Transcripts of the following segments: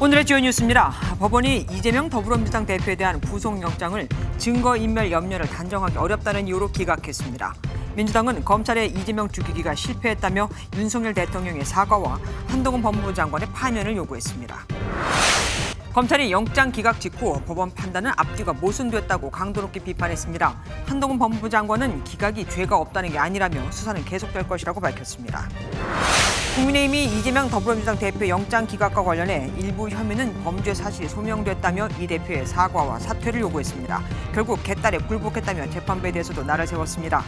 오늘의 주요 뉴스입니다. 법원이 이재명 더불어민주당 대표에 대한 구속영장을 증거인멸 염려를 단정하기 어렵다는 이유로 기각했습니다. 민주당은 검찰의 이재명 죽이기가 실패했다며 윤석열 대통령의 사과와 한동훈 법무부 장관의 파면을 요구했습니다. 검찰이 영장 기각 직후 법원 판단은 앞뒤가 모순됐다고 강도 높게 비판했습니다. 한동훈 법무부 장관은 기각이 죄가 없다는 게 아니라며 수사는 계속될 것이라고 밝혔습니다. 국민의힘이 이재명 더불어민주당 대표 영장 기각과 관련해 일부 혐의는 범죄 사실이 소명됐다며 이 대표의 사과와 사퇴를 요구했습니다. 결국 개딸에 굴복했다며 재판부에 대해서도 날을 세웠습니다.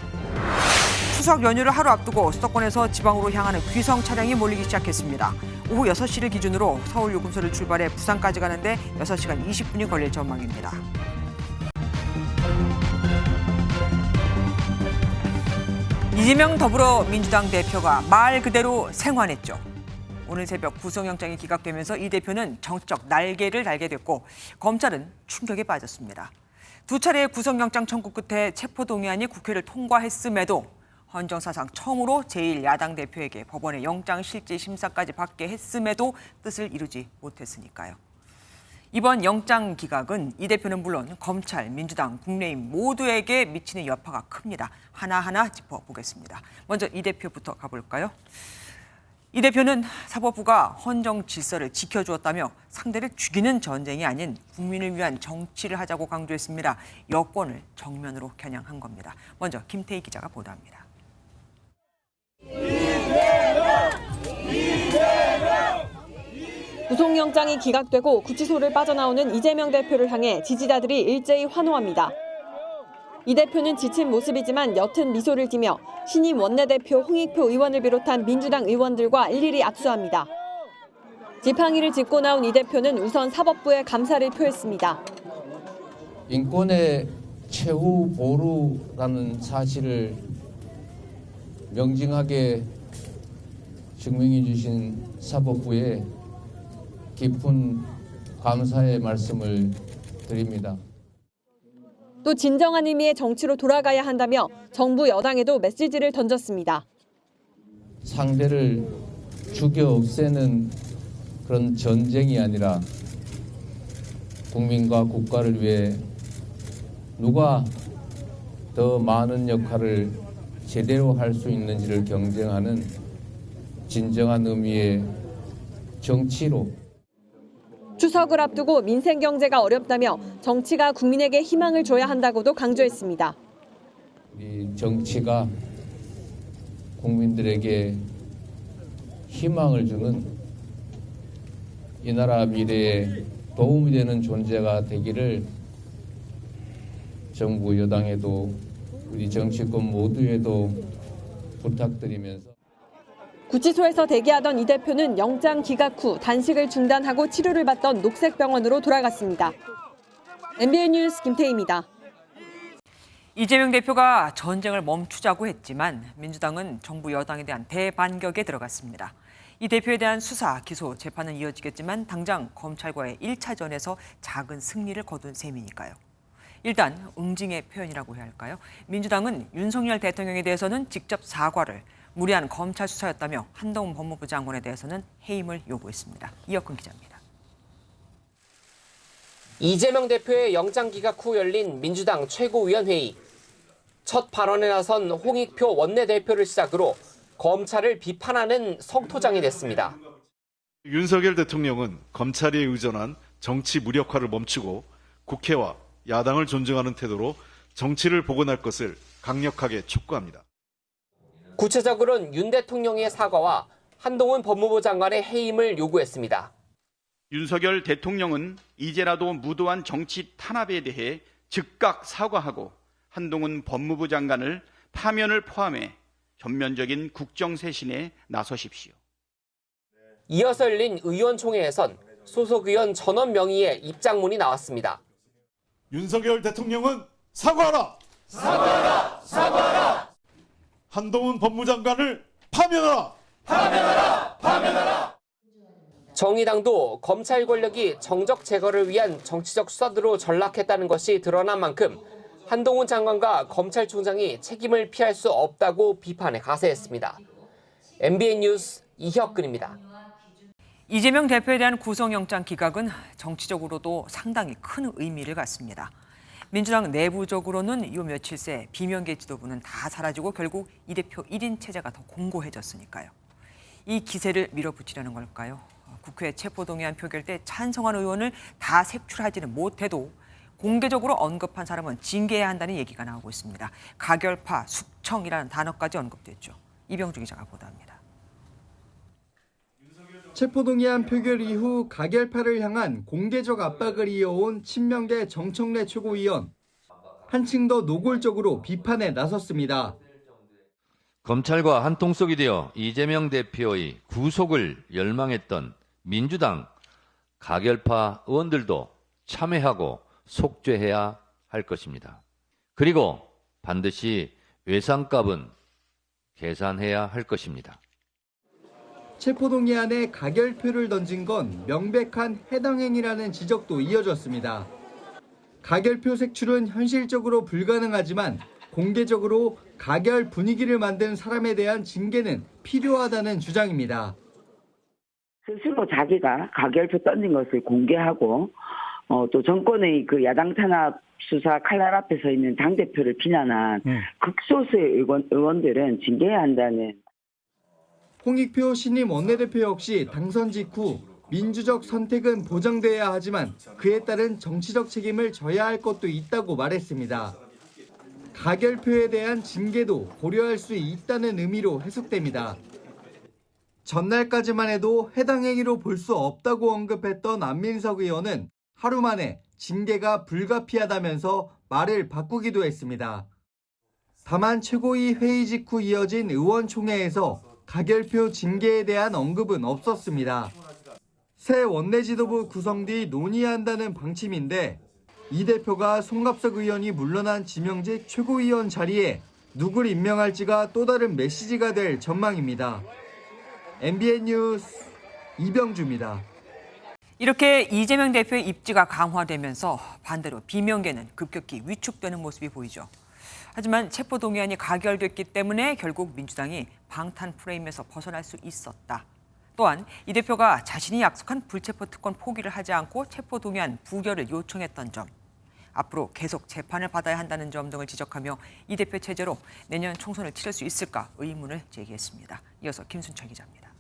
추석 연휴를 하루 앞두고 수도권에서 지방으로 향하는 귀성 차량이 몰리기 시작했습니다. 오후 6시를 기준으로 서울 요금소를 출발해 부산까지 가는데 6시간 20분이 걸릴 전망입니다. 이재명 더불어민주당 대표가 말 그대로 생환했죠. 오늘 새벽 구속영장이 기각되면서 이 대표는 정치적 날개를 달게 됐고 검찰은 충격에 빠졌습니다. 두 차례의 구속영장 청구 끝에 체포동의안이 국회를 통과했음에도 헌정사상 처음으로 제1야당 대표에게 법원의 영장실질심사까지 받게 했음에도 뜻을 이루지 못했으니까요. 이번 영장 기각은 이 대표는 물론 검찰, 민주당, 국민의힘 모두에게 미치는 여파가 큽니다. 하나하나 짚어보겠습니다. 먼저 이 대표부터 가볼까요? 이 대표는 사법부가 헌정 질서를 지켜주었다며 상대를 죽이는 전쟁이 아닌 국민을 위한 정치를 하자고 강조했습니다. 여권을 정면으로 겨냥한 겁니다. 먼저 김태희 기자가 보도합니다. 구속영장이 기각되고 구치소를 빠져나오는 이재명 대표를 향해 지지자들이 일제히 환호합니다. 이 대표는 지친 모습이지만 옅은 미소를 띠며 신임 원내대표 홍익표 의원을 비롯한 민주당 의원들과 일일이 악수합니다. 지팡이를 짚고 나온 이 대표는 우선 사법부에 감사를 표했습니다. 인권의 최후 보루라는 사실을 명징하게 증명해 주신 사법부에 깊은 감사의 말씀을 드립니다. 또 진정한 의미의 정치로 돌아가야 한다며 정부 여당에도 메시지를 던졌습니다. 상대를 죽여 없애는 그런 전쟁이 아니라 국민과 국가를 위해 누가 더 많은 역할을 제대로 할 수 있는지를 경쟁하는 진정한 의미의 정치로. 추석을 앞두고 민생 경제가 어렵다며 정치가 국민에게 희망을 줘야 한다고도 강조했습니다. 우리 정치가 국민들에게 희망을 주는 이 나라 미래에 도움이 되는 존재가 되기를 정부 여당에도 우리 정치권 모두에도 부탁드리면서. 구치소에서 대기하던 이 대표는 영장 기각 후 단식을 중단하고 치료를 받던 녹색병원으로 돌아갔습니다. MBN 뉴스 김태희입니다. 이재명 대표가 전쟁을 멈추자고 했지만 민주당은 정부 여당에 대한 대반격에 들어갔습니다. 이 대표에 대한 수사, 기소, 재판은 이어지겠지만 당장 검찰과의 1차전에서 작은 승리를 거둔 셈이니까요. 일단 응징의 표현이라고 해야 할까요? 민주당은 윤석열 대통령에 대해서는 직접 사과를, 무리한 검찰 수사였다며 한동훈 법무부 장관에 대해서는 해임을 요구했습니다. 이혁근 기자입니다. 이재명 대표의 영장 기각 후 열린 민주당 최고위원회의. 첫 발언에 나선 홍익표 원내대표를 시작으로 검찰을 비판하는 성토장이 됐습니다. 윤석열 대통령은 검찰에 의존한 정치 무력화를 멈추고 국회와 야당을 존중하는 태도로 정치를 복원할 것을 강력하게 촉구합니다. 구체적으로는 윤 대통령의 사과와 한동훈 법무부 장관의 해임을 요구했습니다. 윤석열 대통령은 이제라도 무도한 정치 탄압에 대해 즉각 사과하고 한동훈 법무부 장관을 파면을 포함해 전면적인 국정쇄신에 나서십시오. 이어서 열린 의원총회에선 소속 의원 전원 명의의 입장문이 나왔습니다. 윤석열 대통령은 사과하라! 사과하라! 사과하라! 한동훈 법무장관을 파면하라! 파면하라! 파면하라! 정의당도 검찰 권력이 정적 제거를 위한 정치적 수단으로 전락했다는 것이 드러난 만큼 한동훈 장관과 검찰총장이 책임을 피할 수 없다고 비판에 가세했습니다. MBN 뉴스 이혁근입니다. 이재명 대표에 대한 구속영장 기각은 정치적으로도 상당히 큰 의미를 갖습니다. 민주당 내부적으로는 요 며칠 새 비명계 지도부는 다 사라지고 결국 이 대표 1인 체제가 더 공고해졌으니까요. 이 기세를 밀어붙이려는 걸까요? 국회 체포동의안 표결 때 찬성한 의원을 다 색출하지는 못해도 공개적으로 언급한 사람은 징계해야 한다는 얘기가 나오고 있습니다. 가결파, 숙청이라는 단어까지 언급됐죠. 이병주 기자가 보도합니다. 체포동의안 표결 이후 가결파를 향한 공개적 압박을 이어온 친명계 정청래 최고위원. 한층 더 노골적으로 비판에 나섰습니다. 검찰과 한통속이 되어 이재명 대표의 구속을 열망했던 민주당 가결파 의원들도 참여하고 속죄해야 할 것입니다. 그리고 반드시 외상값은 계산해야 할 것입니다. 체포동의안에 가결표를 던진 건 명백한 해당 행위라는 지적도 이어졌습니다. 가결표 색출은 현실적으로 불가능하지만 공개적으로 가결 분위기를 만든 사람에 대한 징계는 필요하다는 주장입니다. 스스로 자기가 가결표 던진 것을 공개하고 또 정권의 그 야당 탄압 수사 칼날 앞에 서 있는 당대표를 비난한 극소수의 의원들은 징계해야 한다는. 홍익표 신임 원내대표 역시 당선 직후 민주적 선택은 보장돼야 하지만 그에 따른 정치적 책임을 져야 할 것도 있다고 말했습니다. 가결표에 대한 징계도 고려할 수 있다는 의미로 해석됩니다. 전날까지만 해도 해당 행위로 볼 수 없다고 언급했던 안민석 의원은 하루 만에 징계가 불가피하다면서 말을 바꾸기도 했습니다. 다만 최고위 회의 직후 이어진 의원총회에서 가결표 징계에 대한 언급은 없었습니다. 새 원내지도부 구성 뒤 논의한다는 방침인데 이 대표가 송갑석 의원이 물러난 지명직 최고위원 자리에 누굴 임명할지가 또 다른 메시지가 될 전망입니다. MBN 뉴스 이병주입니다. 이렇게 이재명 대표의 입지가 강화되면서 반대로 비명계는 급격히 위축되는 모습이 보이죠. 하지만 체포동의안이 가결됐기 때문에 결국 민주당이 방탄 프레임에서 벗어날 수 있었다. 또한 이 대표가 자신이 약속한 불체포 특권 포기를 하지 않고 체포동의안 부결을 요청했던 점, 앞으로 계속 재판을 받아야 한다는 점 등을 지적하며 이 대표 체제로 내년 총선을 치를 수 있을까 의문을 제기했습니다. 이어서 김순철 기자입니다.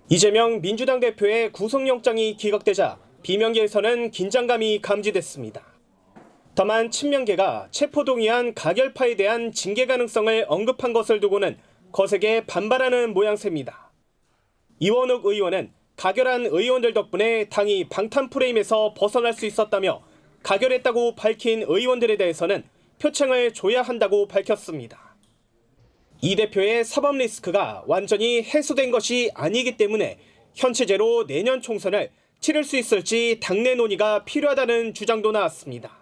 이재명 민주당 대표의 구속영장이 기각되자 비명계에서는 긴장감이 감지됐습니다. 다만 친명계가 체포동의안 가결파에 대한 징계 가능성을 언급한 것을 두고는 거세게 반발하는 모양새입니다. 이원욱 의원은 가결한 의원들 덕분에 당이 방탄 프레임에서 벗어날 수 있었다며 가결했다고 밝힌 의원들에 대해서는 표창을 줘야 한다고 밝혔습니다. 이 대표의 사법 리스크가 완전히 해소된 것이 아니기 때문에 현 체제로 내년 총선을 치를 수 있을지 당내 논의가 필요하다는 주장도 나왔습니다.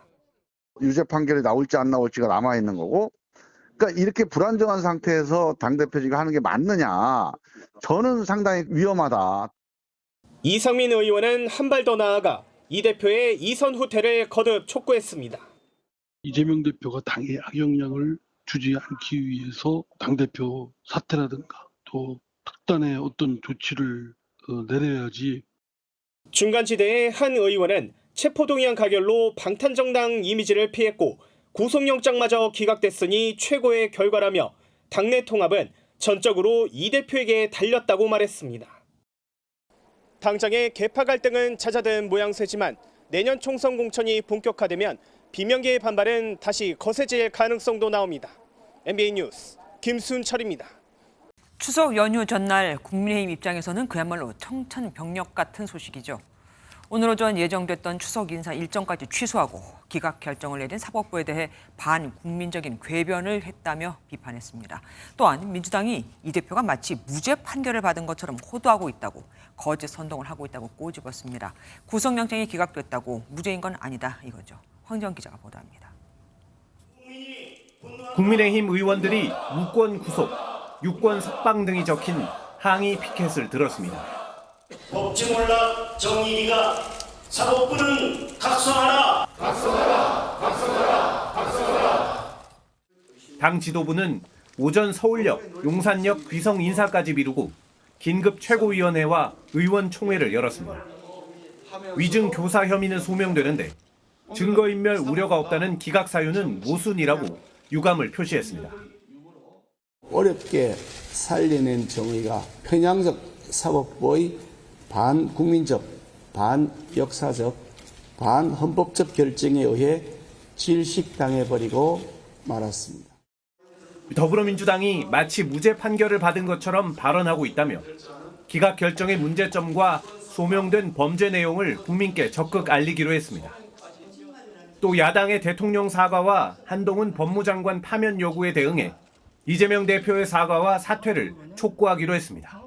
유죄 판결이 나올지 안 나올지가 남아있는 거고, 그러니까 이렇게 불안정한 상태에서 당대표직을 하는 게 맞느냐, 저는 상당히 위험하다. 이상민 의원은 한 발 더 나아가 이 대표의 이선 후퇴를 거듭 촉구했습니다. 이재명 대표가 당의 악영향을 주지 않기 위해서 당대표 사퇴라든가 또 특단의 어떤 조치를 내려야지. 중간지대의 한 의원은 체포동의안 가결로 방탄정당 이미지를 피했고 구속영장마저 기각됐으니 최고의 결과라며 당내 통합은 전적으로 이 대표에게 달렸다고 말했습니다. 당장의 계파 갈등은 잦아든 모양새지만 내년 총선 공천이 본격화되면 비명계의 반발은 다시 거세질 가능성도 나옵니다. MBN 뉴스 김순철입니다. 추석 연휴 전날 국민의힘 입장에서는 그야말로 청천벽력 같은 소식이죠. 오늘 오전 예정됐던 추석 인사 일정까지 취소하고 기각 결정을 내린 사법부에 대해 반국민적인 궤변을 했다며 비판했습니다. 또한 민주당이 이 대표가 마치 무죄 판결을 받은 것처럼 호도하고 있다고 거짓 선동을 하고 있다고 꼬집었습니다. 구속영장이 기각됐다고 무죄인 건 아니다 이거죠. 황정 기자가 보도합니다. 국민의힘 의원들이 무권 구속, 유권 석방 등이 적힌 항의 피켓을 들었습니다. 법치 몰락 정의기가 사법부는 각성하라. 각성하라. 각성하라. 각성하라. 당 지도부는 오전 서울역, 용산역 귀성 인사까지 미루고 긴급 최고위원회와 의원총회를 열었습니다. 위증 교사 혐의는 소명되는데 증거인멸 우려가 없다는 기각 사유는 모순이라고 유감을 표시했습니다. 어렵게 살려낸 정의가 편향적 사법부의 반국민적, 반역사적, 반헌법적 결정에 의해 질식당해버리고 말았습니다. 더불어민주당이 마치 무죄 판결을 받은 것처럼 발언하고 있다며 기각 결정의 문제점과 소명된 범죄 내용을 국민께 적극 알리기로 했습니다. 또 야당의 대통령 사과와 한동훈 법무장관 파면 요구에 대응해 이재명 대표의 사과와 사퇴를 촉구하기로 했습니다.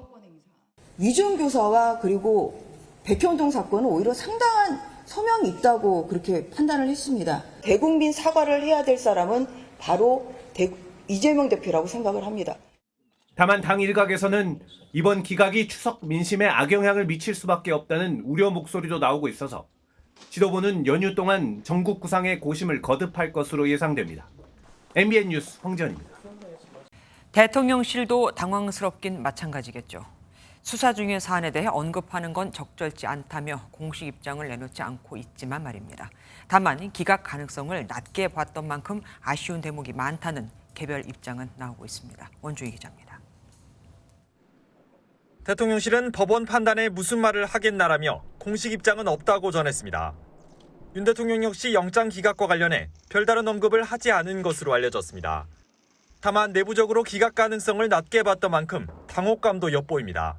위증 교사와 그리고 백현동 사건은 오히려 상당한 소명이 있다고 그렇게 판단을 했습니다. 대국민 사과를 해야 될 사람은 바로 이재명 대표라고 생각을 합니다. 다만 당 일각에서는 이번 기각이 추석 민심에 악영향을 미칠 수밖에 없다는 우려 목소리도 나오고 있어서 지도부는 연휴 동안 전국 구상의 고심을 거듭할 것으로 예상됩니다. MBN 뉴스 황지연입니다. 대통령실도 당황스럽긴 마찬가지겠죠. 수사 중인 사안에 대해 언급하는 건 적절치 않다며 공식 입장을 내놓지 않고 있지만 말입니다. 다만 기각 가능성을 낮게 봤던 만큼 아쉬운 대목이 많다는 개별 입장은 나오고 있습니다. 원주희 기자입니다. 대통령실은 법원 판단에 무슨 말을 하겠나라며 공식 입장은 없다고 전했습니다. 윤 대통령 역시 영장 기각과 관련해 별다른 언급을 하지 않은 것으로 알려졌습니다. 다만 내부적으로 기각 가능성을 낮게 봤던 만큼 당혹감도 엿보입니다.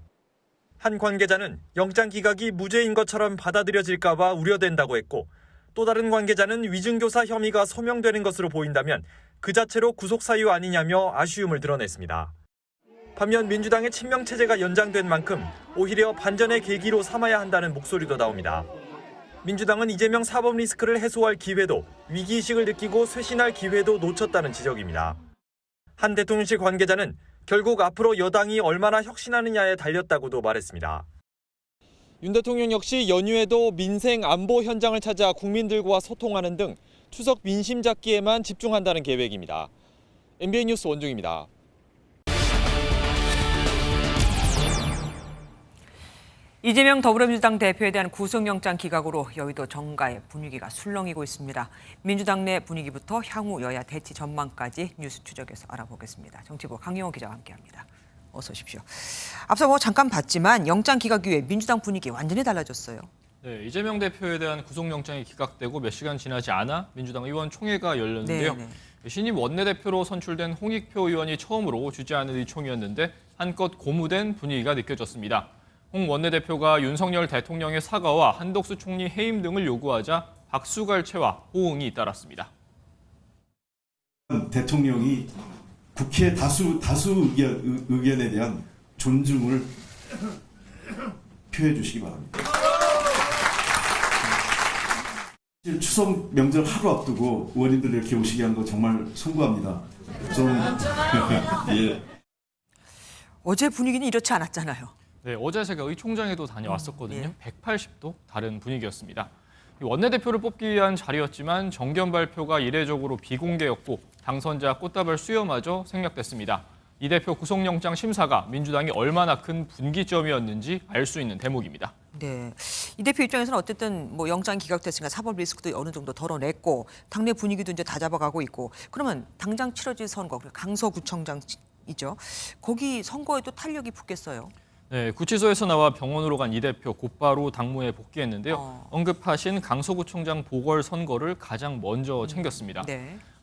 한 관계자는 영장 기각이 무죄인 것처럼 받아들여질까 봐 우려된다고 했고, 또 다른 관계자는 위증교사 혐의가 소명되는 것으로 보인다면 그 자체로 구속 사유 아니냐며 아쉬움을 드러냈습니다. 반면 민주당의 친명체제가 연장된 만큼 오히려 반전의 계기로 삼아야 한다는 목소리도 나옵니다. 민주당은 이재명 사법 리스크를 해소할 기회도, 위기의식을 느끼고 쇄신할 기회도 놓쳤다는 지적입니다. 한 대통령실 관계자는 결국 앞으로 여당이 얼마나 혁신하느냐에 달렸다고도 말했습니다. 윤 대통령 역시 연휴에도 민생 안보 현장을 찾아 국민들과 소통하는 등 추석 민심 잡기에만 집중한다는 계획입니다. MBN 뉴스 원중입니다. 이재명 더불어민주당 대표에 대한 구속영장 기각으로 여의도 정가의 분위기가 술렁이고 있습니다. 민주당 내 분위기부터 향후 여야 대치 전망까지 뉴스 추적해서 알아보겠습니다. 정치부 강영호 기자와 함께합니다. 어서 오십시오. 앞서 잠깐 봤지만 영장 기각 이후에 민주당 분위기 완전히 달라졌어요. 네, 이재명 대표에 대한 구속영장이 기각되고 몇 시간 지나지 않아 민주당 의원총회가 열렸는데요. 신임 원내대표로 선출된 홍익표 의원이 처음으로 주재하는 이 총회였는데 한껏 고무된 분위기가 느껴졌습니다. 홍 원내대표가 윤석열 대통령의 사과와 한덕수 총리 해임 등을 요구하자 박수갈채와 호응이 잇따랐습니다. 대통령이 국회 다수 의견에 대한 존중을 표해 주시기 바랍니다. 추석 명절 하루 앞두고 의원님들 이렇게 오시게 한 거 정말 송구합니다. 예. 어제 분위기는 이렇지 않았잖아요. 네, 어제 제가 의총장에도 다녀왔었거든요. 180도 다른 분위기였습니다. 원내대표를 뽑기 위한 자리였지만 정견 발표가 이례적으로 비공개였고 당선자 꽃다발 수여마저 생략됐습니다. 이 대표 구속영장 심사가 민주당이 얼마나 큰 분기점이었는지 알 수 있는 대목입니다. 네, 이 대표 입장에서는 어쨌든 영장 기각됐으니까 사법 리스크도 어느 정도 덜어냈고 당내 분위기도 이제 다 잡아가고 있고, 그러면 당장 치러질 선거, 강서구청장이죠. 거기 선거에도 탄력이 붙겠어요. 네, 구치소에서 나와 병원으로 간 이 대표 곧바로 당무에 복귀했는데요. 언급하신 강서구청장 보궐선거를 가장 먼저 챙겼습니다.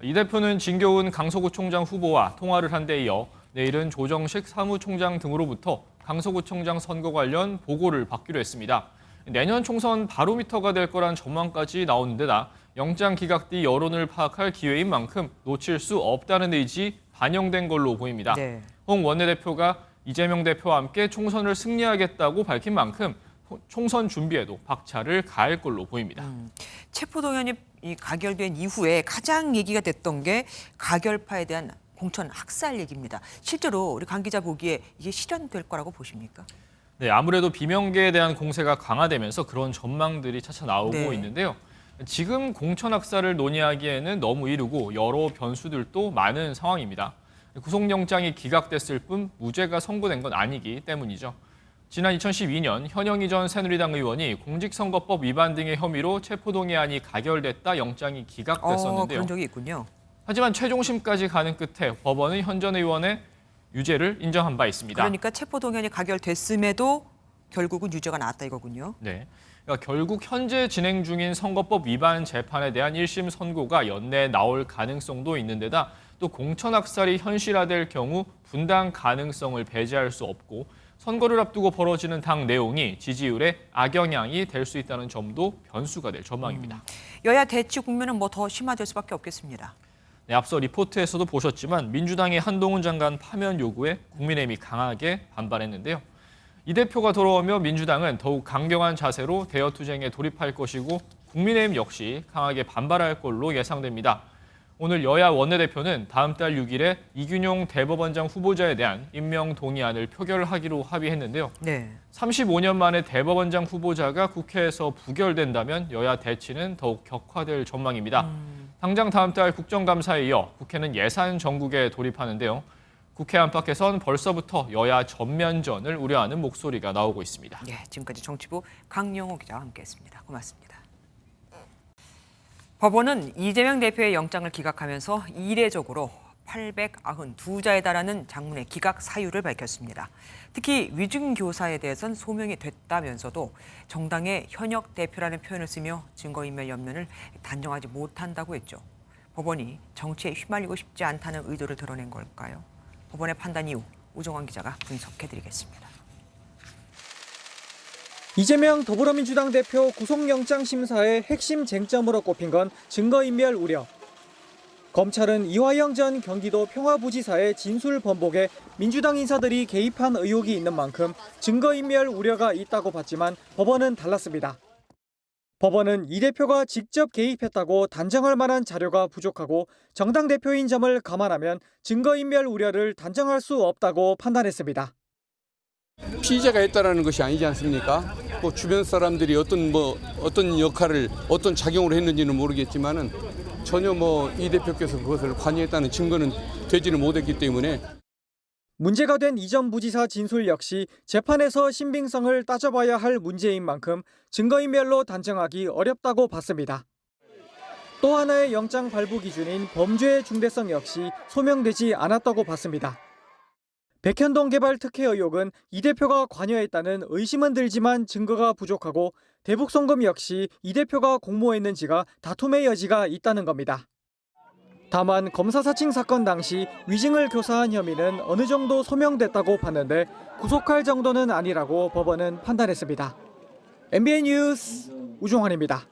이 대표는 진교훈 강서구청장 후보와 통화를 한 데 이어 내일은 조정식 사무총장 등으로부터 강서구청장 선거 관련 보고를 받기로 했습니다. 내년 총선 바로미터가 될 거란 전망까지 나오는 데다 영장 기각 뒤 여론을 파악할 기회인 만큼 놓칠 수 없다는 의지 반영된 걸로 보입니다. 홍 원내대표가 이재명 대표와 함께 총선을 승리하겠다고 밝힌 만큼 총선 준비에도 박차를 가할 걸로 보입니다. 체포동의안이 가결된 이후에 가장 얘기가 됐던 게 가결파에 대한 공천 학살 얘기입니다. 실제로 우리 강 기자 보기에 이게 실현될 거라고 보십니까? 네, 아무래도 비명계에 대한 공세가 강화되면서 그런 전망들이 차차 나오고 있는데요. 지금 공천 학살을 논의하기에는 너무 이르고 여러 변수들도 많은 상황입니다. 구속영장이 기각됐을 뿐 무죄가 선고된 건 아니기 때문이죠. 지난 2012년 현영희 전 새누리당 의원이 공직선거법 위반 등의 혐의로 체포동의안이 가결됐다 영장이 기각됐었는데요. 그런 적이 있군요. 하지만 최종심까지 가는 끝에 법원은 현 전 의원의 유죄를 인정한 바 있습니다. 그러니까 체포동의안이 가결됐음에도 결국은 유죄가 나왔다 이거군요. 네. 그러니까 결국 현재 진행 중인 선거법 위반 재판에 대한 1심 선고가 연내에 나올 가능성도 있는 데다 또 공천학살이 현실화될 경우 분당 가능성을 배제할 수 없고 선거를 앞두고 벌어지는 당 내용이 지지율에 악영향이 될 수 있다는 점도 변수가 될 전망입니다. 여야 대치 국면은 뭐 더 심화될 수밖에 없겠습니다. 네, 앞서 리포트에서도 보셨지만 민주당의 한동훈 장관 파면 요구에 국민의힘이 강하게 반발했는데요. 이 대표가 돌아오며 민주당은 더욱 강경한 자세로 대여투쟁에 돌입할 것이고 국민의힘 역시 강하게 반발할 걸로 예상됩니다. 오늘 여야 원내대표는 다음 달 6일에 이균용 대법원장 후보자에 대한 임명 동의안을 표결하기로 합의했는데요. 네. 35년 만에 대법원장 후보자가 국회에서 부결된다면 여야 대치는 더욱 격화될 전망입니다. 당장 다음 달 국정감사에 이어 국회는 예산 정국에 돌입하는데요. 국회 안팎에선 벌써부터 여야 전면전을 우려하는 목소리가 나오고 있습니다. 네, 지금까지 정치부 강영호 기자와 함께했습니다. 고맙습니다. 법원은 이재명 대표의 영장을 기각하면서 이례적으로 892자에 달하는 장문의 기각 사유를 밝혔습니다. 특히 위증교사에 대해선 소명이 됐다면서도 정당의 현역 대표라는 표현을 쓰며 증거인멸 염려를 단정하지 못한다고 했죠. 법원이 정치에 휘말리고 싶지 않다는 의도를 드러낸 걸까요? 법원의 판단 이후 우정환 기자가 분석해드리겠습니다. 이재명 더불어민주당 대표 구속영장 심사의 핵심 쟁점으로 꼽힌 건 증거인멸 우려. 검찰은 이화영 전 경기도 평화부지사의 진술 번복에 민주당 인사들이 개입한 의혹이 있는 만큼 증거인멸 우려가 있다고 봤지만 법원은 달랐습니다. 법원은 이 대표가 직접 개입했다고 단정할 만한 자료가 부족하고 정당 대표인 점을 감안하면 증거인멸 우려를 단정할 수 없다고 판단했습니다. 피의자가 했다라는 것이 아니지 않습니까? 뭐 주변 사람들이 어떤 역할을 어떤 작용을 했는지는 모르겠지만은 전혀 이 대표께서 그것을 관여했다는 증거는 되지는 못했기 때문에 문제가 된 이 전 부지사 진술 역시 재판에서 신빙성을 따져봐야 할 문제인 만큼 증거인멸로 단정하기 어렵다고 봤습니다. 또 하나의 영장 발부 기준인 범죄의 중대성 역시 소명되지 않았다고 봤습니다. 백현동 개발 특혜 의혹은 이 대표가 관여했다는 의심은 들지만 증거가 부족하고 대북 송금 역시 이 대표가 공모했는지가 다툼의 여지가 있다는 겁니다. 다만 검사 사칭 사건 당시 위증을 교사한 혐의는 어느 정도 소명됐다고 봤는데 구속할 정도는 아니라고 법원은 판단했습니다. MBN 뉴스 우종환입니다.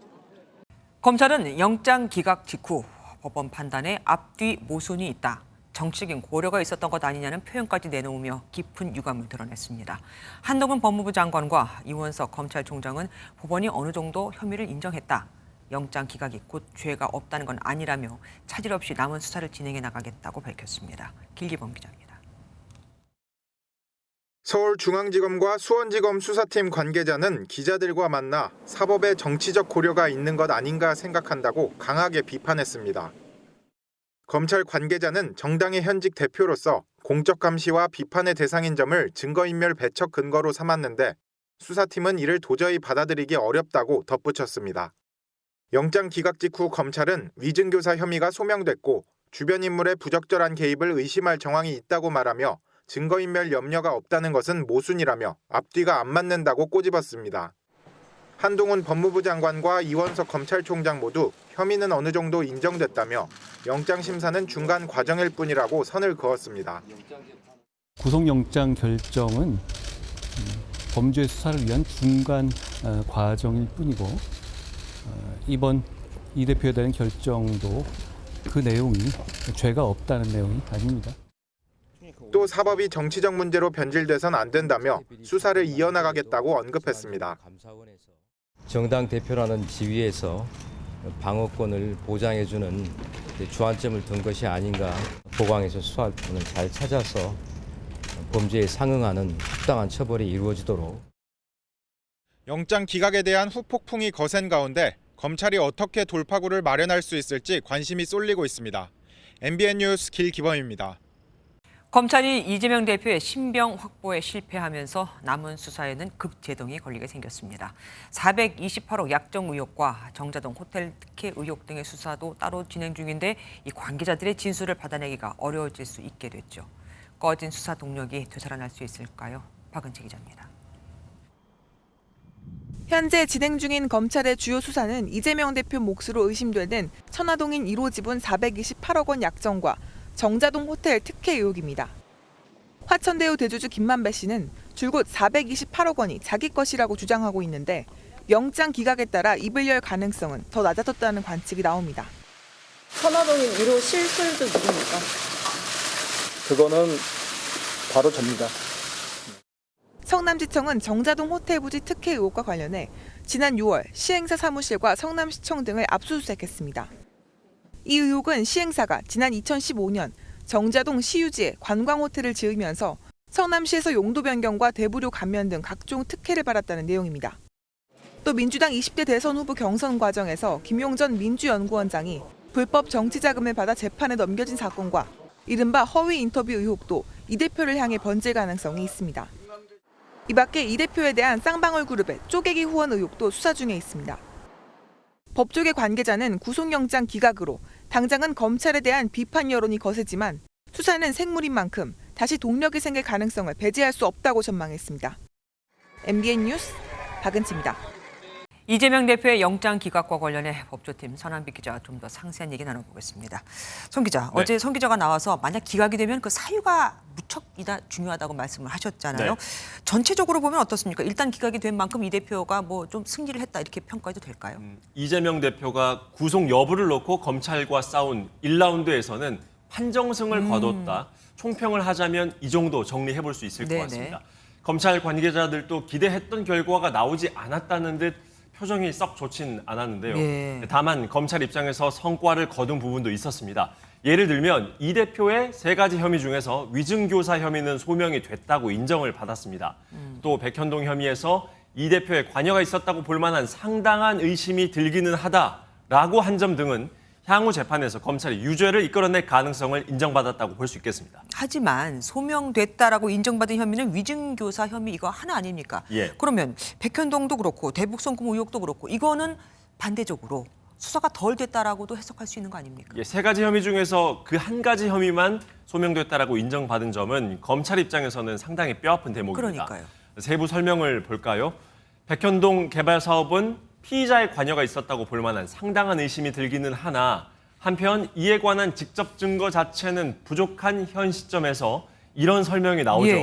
검찰은 영장 기각 직후 법원 판단에 앞뒤 모순이 있다. 정치적인 고려가 있었던 것 아니냐는 표현까지 내놓으며 깊은 유감을 드러냈습니다. 한동훈 법무부 장관과 이원석 검찰총장은 법원이 어느 정도 혐의를 인정했다. 영장 기각이 곧 죄가 없다는 건 아니라며 차질 없이 남은 수사를 진행해 나가겠다고 밝혔습니다. 길기범 기자입니다. 서울중앙지검과 수원지검 수사팀 관계자는 기자들과 만나 사법에 정치적 고려가 있는 것 아닌가 생각한다고 강하게 비판했습니다. 검찰 관계자는 정당의 현직 대표로서 공적 감시와 비판의 대상인 점을 증거인멸 배척 근거로 삼았는데 수사팀은 이를 도저히 받아들이기 어렵다고 덧붙였습니다. 영장 기각 직후 검찰은 위증교사 혐의가 소명됐고 주변 인물의 부적절한 개입을 의심할 정황이 있다고 말하며 증거인멸 염려가 없다는 것은 모순이라며 앞뒤가 안 맞는다고 꼬집었습니다. 한동훈 법무부 장관과 이원석 검찰총장 모두 혐의는 어느 정도 인정됐다며 영장 심사는 중간 과정일 뿐이라고 선을 그었습니다. 구속영장 결정은 범죄 수사를 위한 중간 과정일 뿐이고 이번 이 대표에 대한 결정도 그 내용이 죄가 없다는 내용이 아닙니다. 또 사법이 정치적 문제로 변질돼선 안 된다며 수사를 이어나가겠다고 언급했습니다. 정당 대표라는 지위에서 방어권을 보장해주는 주안점을 둔 것이 아닌가. 보강에서 수사할 부분을 잘 찾아서 범죄에 상응하는 합당한 처벌이 이루어지도록. 영장 기각에 대한 후폭풍이 거센 가운데 검찰이 어떻게 돌파구를 마련할 수 있을지 관심이 쏠리고 있습니다. MBN 뉴스 길기범입니다. 검찰이 이재명 대표의 신병 확보에 실패하면서 남은 수사에는 급제동이 걸리게 생겼습니다. 428억 약정 의혹과 정자동 호텔 특혜 의혹 등의 수사도 따로 진행 중인데 이 관계자들의 진술을 받아내기가 어려워질 수 있게 됐죠. 꺼진 수사 동력이 되살아날 수 있을까요? 박은채 기자입니다. 현재 진행 중인 검찰의 주요 수사는 이재명 대표 몫으로 의심되는 천화동인 1호 지분 428억 원 약정과 정자동 호텔 특혜 의혹입니다. 화천대유 대주주 김만배 씨는 줄곧 428억 원이 자기 것이라고 주장하고 있는데 영장 기각에 따라 입을 열 가능성은 더 낮아졌다는 관측이 나옵니다. 천화동인 1호 실술도 누굽니까? 그거는 바로 접니다. 성남지청은 정자동 호텔 부지 특혜 의혹과 관련해 지난 6월 시행사 사무실과 성남시청 등을 압수수색했습니다. 이 의혹은 시행사가 지난 2015년 정자동 시유지에 관광호텔을 지으면서 성남시에서 용도 변경과 대부료 감면 등 각종 특혜를 받았다는 내용입니다. 또 민주당 20대 대선 후보 경선 과정에서 김용전 민주연구원장이 불법 정치자금을 받아 재판에 넘겨진 사건과 이른바 허위 인터뷰 의혹도 이 대표를 향해 번질 가능성이 있습니다. 이 밖에 이 대표에 대한 쌍방울 그룹의 쪼개기 후원 의혹도 수사 중에 있습니다. 법조계 관계자는 구속영장 기각으로 당장은 검찰에 대한 비판 여론이 거세지만 수사는 생물인 만큼 다시 동력이 생길 가능성을 배제할 수 없다고 전망했습니다. MBN 뉴스 박은채입니다. 이재명 대표의 영장 기각과 관련해 법조팀 선한빛 기자와 좀 더 상세한 얘기 나눠보겠습니다. 송 기자, 어제 송 기자가 나와서 만약 기각이 되면 그 사유가 무척이나 중요하다고 말씀을 하셨잖아요. 전체적으로 보면 어떻습니까? 일단 기각이 된 만큼 이 대표가 뭐 좀 승리를 했다 이렇게 평가해도 될까요? 이재명 대표가 구속 여부를 놓고 검찰과 싸운 1라운드에서는 판정승을 거뒀다. 총평을 하자면 이 정도 정리해 볼 수 있을 것 같습니다. 검찰 관계자들도 기대했던 결과가 나오지 않았다는 듯 표정이 썩 좋진 않았는데요. 다만 검찰 입장에서 성과를 거둔 부분도 있었습니다. 예를 들면 이 대표의 3가지 혐의 중에서 위증교사 혐의는 소명이 됐다고 인정을 받았습니다. 또 백현동 혐의에서 이 대표의 관여가 있었다고 볼 만한 상당한 의심이 들기는 하다라고 한 점 등은 향후 재판에서 검찰이 유죄를 이끌어낼 가능성을 인정받았다고 볼 수 있겠습니다. 하지만 소명됐다라고 인정받은 혐의는 위증교사 혐의 이거 하나 아닙니까? 그러면 백현동도 그렇고 대북송금 의혹도 그렇고 이거는 반대적으로 수사가 덜 됐다라고도 해석할 수 있는 거 아닙니까? 3가지 혐의 중에서 그 한 가지 혐의만 소명됐다라고 인정받은 점은 검찰 입장에서는 상당히 뼈아픈 대목입니다. 그러니까요. 세부 설명을 볼까요? 백현동 개발 사업은 피의자의 관여가 있었다고 볼 만한 상당한 의심이 들기는 하나 한편 이에 관한 직접 증거 자체는 부족한 현 시점에서 이런 설명이 나오죠.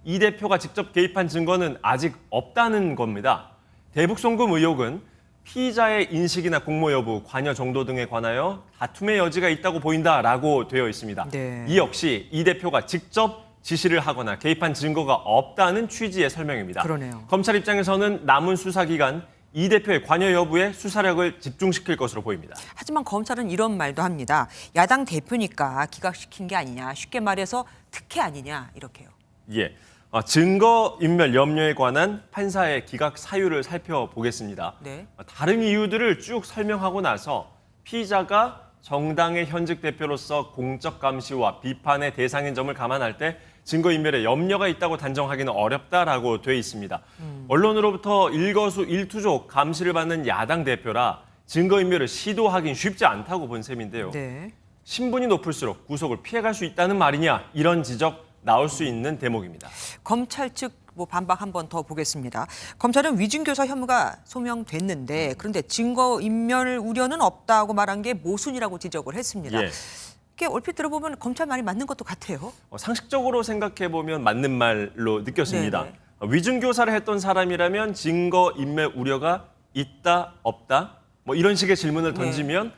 이 대표가 직접 개입한 증거는 아직 없다는 겁니다. 대북송금 의혹은 피의자의 인식이나 공모 여부, 관여 정도 등에 관하여 다툼의 여지가 있다고 보인다라고 되어 있습니다. 이 역시 이 대표가 직접 지시를 하거나 개입한 증거가 없다는 취지의 설명입니다. 그러네요. 검찰 입장에서는 남은 수사 기간 이 대표의 관여 여부에 수사력을 집중시킬 것으로 보입니다. 하지만 검찰은 이런 말도 합니다. 야당 대표니까 기각시킨 게 아니냐. 쉽게 말해서 특혜 아니냐 이렇게요. 증거인멸 염려에 관한 판사의 기각 사유를 살펴보겠습니다. 다른 이유들을 쭉 설명하고 나서 피의자가 정당의 현직 대표로서 공적 감시와 비판의 대상인 점을 감안할 때 증거인멸에 염려가 있다고 단정하기는 어렵다라고 돼 있습니다. 언론으로부터 일거수일투족 감시를 받는 야당 대표라 증거인멸을 시도하긴 쉽지 않다고 본 셈인데요. 신분이 높을수록 구속을 피해갈 수 있다는 말이냐 이런 지적 나올 수 있는 대목입니다. 검찰 측 반박 한번 더 보겠습니다. 검찰은 위증교사 혐의가 소명됐는데 그런데 증거인멸 우려는 없다고 말한 게 모순이라고 지적을 했습니다. 이게 얼핏 들어보면 검찰 말이 맞는 것도 같아요. 상식적으로 생각해보면 맞는 말로 느꼈습니다. 위증교사를 했던 사람이라면 증거인멸 우려가 있다, 없다? 뭐 이런 식의 질문을 던지면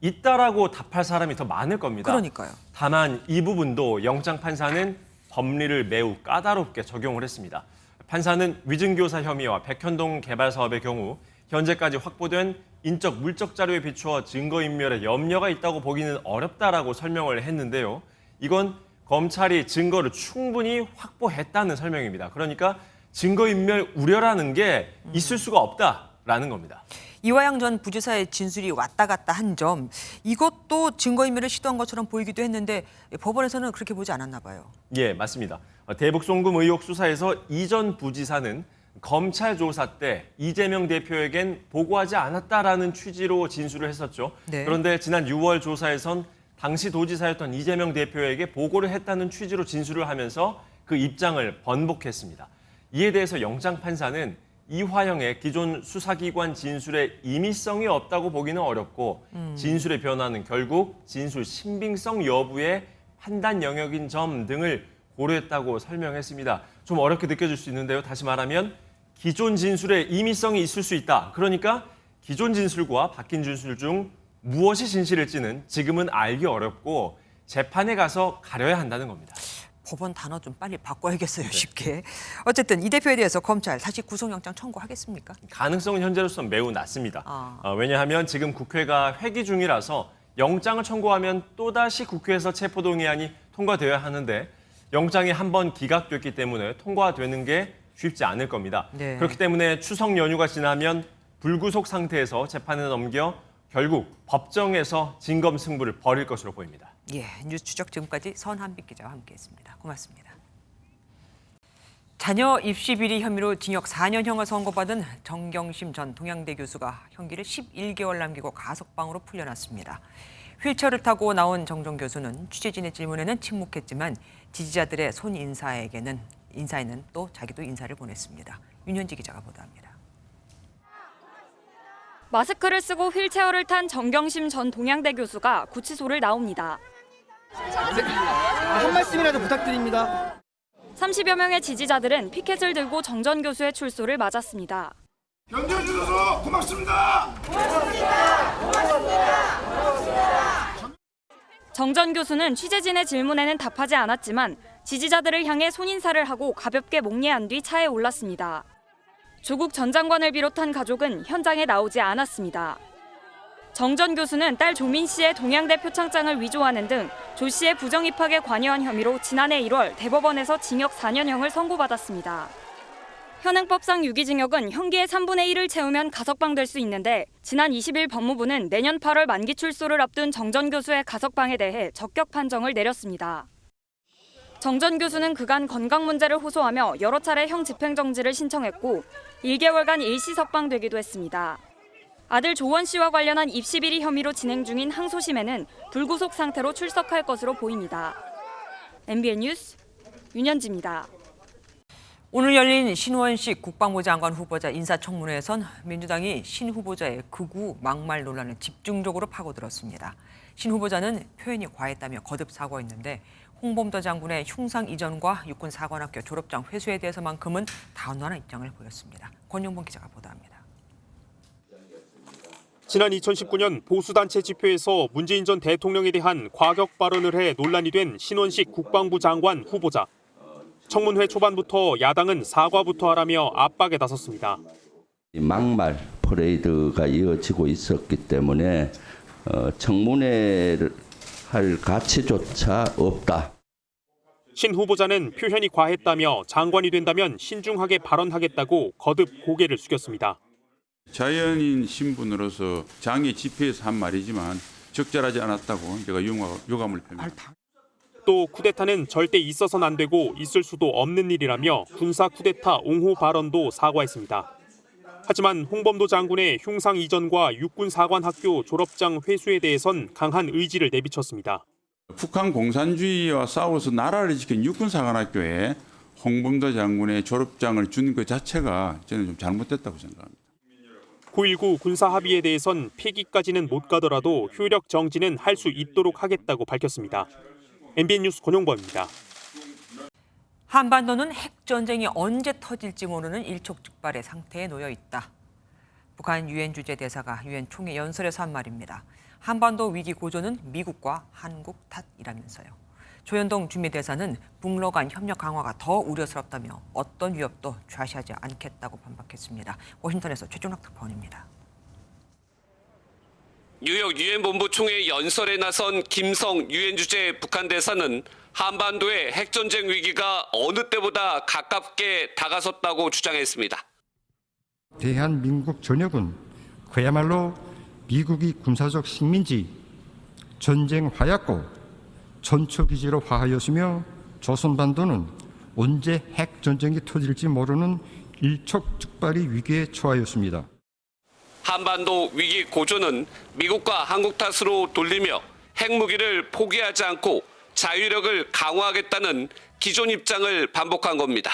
있다라고 답할 사람이 더 많을 겁니다. 그러니까요. 다만 이 부분도 영장 판사는 법리를 매우 까다롭게 적용을 했습니다. 판사는 위증교사 혐의와 백현동 개발 사업의 경우 현재까지 확보된 인적 물적 자료에 비추어 증거인멸에 염려가 있다고 보기는 어렵다라고 설명을 했는데요. 이건 검찰이 증거를 충분히 확보했다는 설명입니다. 그러니까 증거인멸 우려라는 게 있을 수가 없다라는 겁니다. 이화영 전 부지사의 진술이 왔다 갔다 한 점, 이것도 증거인멸을 시도한 것처럼 보이기도 했는데 법원에서는 그렇게 보지 않았나 봐요. 예, 맞습니다. 대북 송금 의혹 수사에서 이 전 부지사는 검찰 조사 때 이재명 대표에겐 보고하지 않았다라는 취지로 진술을 했었죠. 네. 그런데 지난 6월 조사에선 당시 도지사였던 이재명 대표에게 보고를 했다는 취지로 진술을 하면서 그 입장을 번복했습니다. 이에 대해서 영장 판사는 이화영의 기존 수사기관 진술에 임의성이 없다고 보기는 어렵고 진술의 변화는 결국 진술 신빙성 여부의 판단 영역인 점 등을 고려했다고 설명했습니다. 좀 어렵게 느껴질 수 있는데요. 다시 말하면 기존 진술에 임의성이 있을 수 있다. 그러니까 기존 진술과 바뀐 진술 중 무엇이 진실일지는 지금은 알기 어렵고 재판에 가서 가려야 한다는 겁니다. 법원 단어 좀 빨리 바꿔야겠어요, 쉽게. 어쨌든 이 대표에 대해서 검찰 다시 구속영장 청구하겠습니까? 가능성은 현재로서는 매우 낮습니다. 왜냐하면 지금 국회가 회기 중이라서 영장을 청구하면 또다시 국회에서 체포동의안이 통과되어야 하는데 영장이 한번 기각됐기 때문에 통과되는 게 쉽지 않을 겁니다. 네. 그렇기 때문에 추석 연휴가 지나면 불구속 상태에서 재판에 넘겨 결국 법정에서 진검승부를 벌일 것으로 보입니다. 예, 뉴스 추적 지금까지 선한빛 기자와 함께했습니다. 고맙습니다. 자녀 입시 비리 혐의로 징역 4년형을 선고받은 정경심 전 동양대 교수가 형기를 11개월 남기고 가석방으로 풀려났습니다. 휠체어를 타고 나온 정정 교수는 취재진의 질문에는 침묵했지만 지지자들의 손인사에는 또 자기도 인사를 보냈습니다. 윤현지 기자가 보도합니다. 마스크를 쓰고 휠체어를 탄 정경심 전 동양대 교수가 구치소를 나옵니다. 한 말씀이라도 부탁드립니다. 30여 명의 지지자들은 피켓을 들고 정 전 교수의 출소를 맞았습니다. 견뎌주셔서 고맙습니다. 정 전 교수는 취재진의 질문에는 답하지 않았지만 지지자들을 향해 손인사를 하고 가볍게 목례한 뒤 차에 올랐습니다. 조국 전 장관을 비롯한 가족은 현장에 나오지 않았습니다. 정 전 교수는 딸 조민 씨의 동양대 표창장을 위조하는 등 조 씨의 부정 입학에 관여한 혐의로 지난해 1월 대법원에서 징역 4년형을 선고받았습니다. 현행법상 유기징역은 형기의 3분의 1을 채우면 가석방될 수 있는데 지난 20일 법무부는 내년 8월 만기 출소를 앞둔 정 전 교수의 가석방에 대해 적격 판정을 내렸습니다. 정 전 교수는 그간 건강 문제를 호소하며 여러 차례 형 집행정지를 신청했고 1개월간 일시 석방되기도 했습니다. 아들 조원 씨와 관련한 입시 비리 혐의로 진행 중인 항소심에는 불구속 상태로 출석할 것으로 보입니다. MBN 뉴스 윤현지입니다. 오늘 열린 신원식 국방부 장관 후보자 인사청문회에선 민주당이 신 후보자의 극우 막말 논란을 집중적으로 파고들었습니다. 신 후보자는 표현이 과했다며 거듭 사과했는데 홍범도 장군의 흉상 이전과 육군 사관학교 졸업장 회수에 대해서만큼은 다운화한 입장을 보였습니다. 권용범 기자가 보도합니다. 지난 2019년 보수단체 집회에서 문재인 전 대통령에 대한 과격 발언을 해 논란이 된 신원식 국방부 장관 후보자. 청문회 초반부터 야당은 사과부터 하라며 압박에 나섰습니다. 막말 퍼레이드가 이어지고 있었기 때문에 청문회를 할 가치조차 없다. 신 후보자는 표현이 과했다며 장관이 된다면 신중하게 발언하겠다고 거듭 고개를 숙였습니다. 자연인 신분으로서 장애 집회에서 한 말이지만 적절하지 않았다고 제가 유감을 표합니다. 또 쿠데타는 절대 있어서는 안 되고 있을 수도 없는 일이라며 군사 쿠데타 옹호 발언도 사과했습니다. 하지만 홍범도 장군의 흉상 이전과 육군 사관학교 졸업장 회수에 대해선 강한 의지를 내비쳤습니다. 북한 공산주의와 싸워서 나라를 지킨 육군 사관학교에 홍범도 장군의 졸업장을 준 그 자체가 저는 좀 잘못됐다고 생각합니다. 9.19 군사 합의에 대해선 폐기까지는 못 가더라도 효력 정지는 할 수 있도록 하겠다고 밝혔습니다. MBN 뉴스 권용범입니다. 한반도는 핵전쟁이 언제 터질지 모르는 일촉즉발의 상태에 놓여 있다. 북한 유엔 주재 대사가 유엔 총회 연설에서 한 말입니다. 한반도 위기 고조는 미국과 한국 탓이라면서요. 조현동 주미대사는 북러 간 협력 강화가 더 우려스럽다며 어떤 위협도 좌시하지 않겠다고 반박했습니다. 워싱턴에서 최종락 특파원입니다. 뉴욕 유엔 본부 총회 연설에 나선 김성 유엔 주재 북한 대사는 한반도의 핵전쟁 위기가 어느 때보다 가깝게 다가섰다고 주장했습니다. 대한민국 전역은 그야말로 미국이 군사적 식민지, 전쟁 화약고, 전초기지로 화하였으며 조선반도는 언제 핵전쟁이 터질지 모르는 일촉즉발의 위기에 처하였습니다. 한반도 위기 고조는 미국과 한국 탓으로 돌리며 핵무기를 포기하지 않고 자위력을 강화하겠다는 기존 입장을 반복한 겁니다.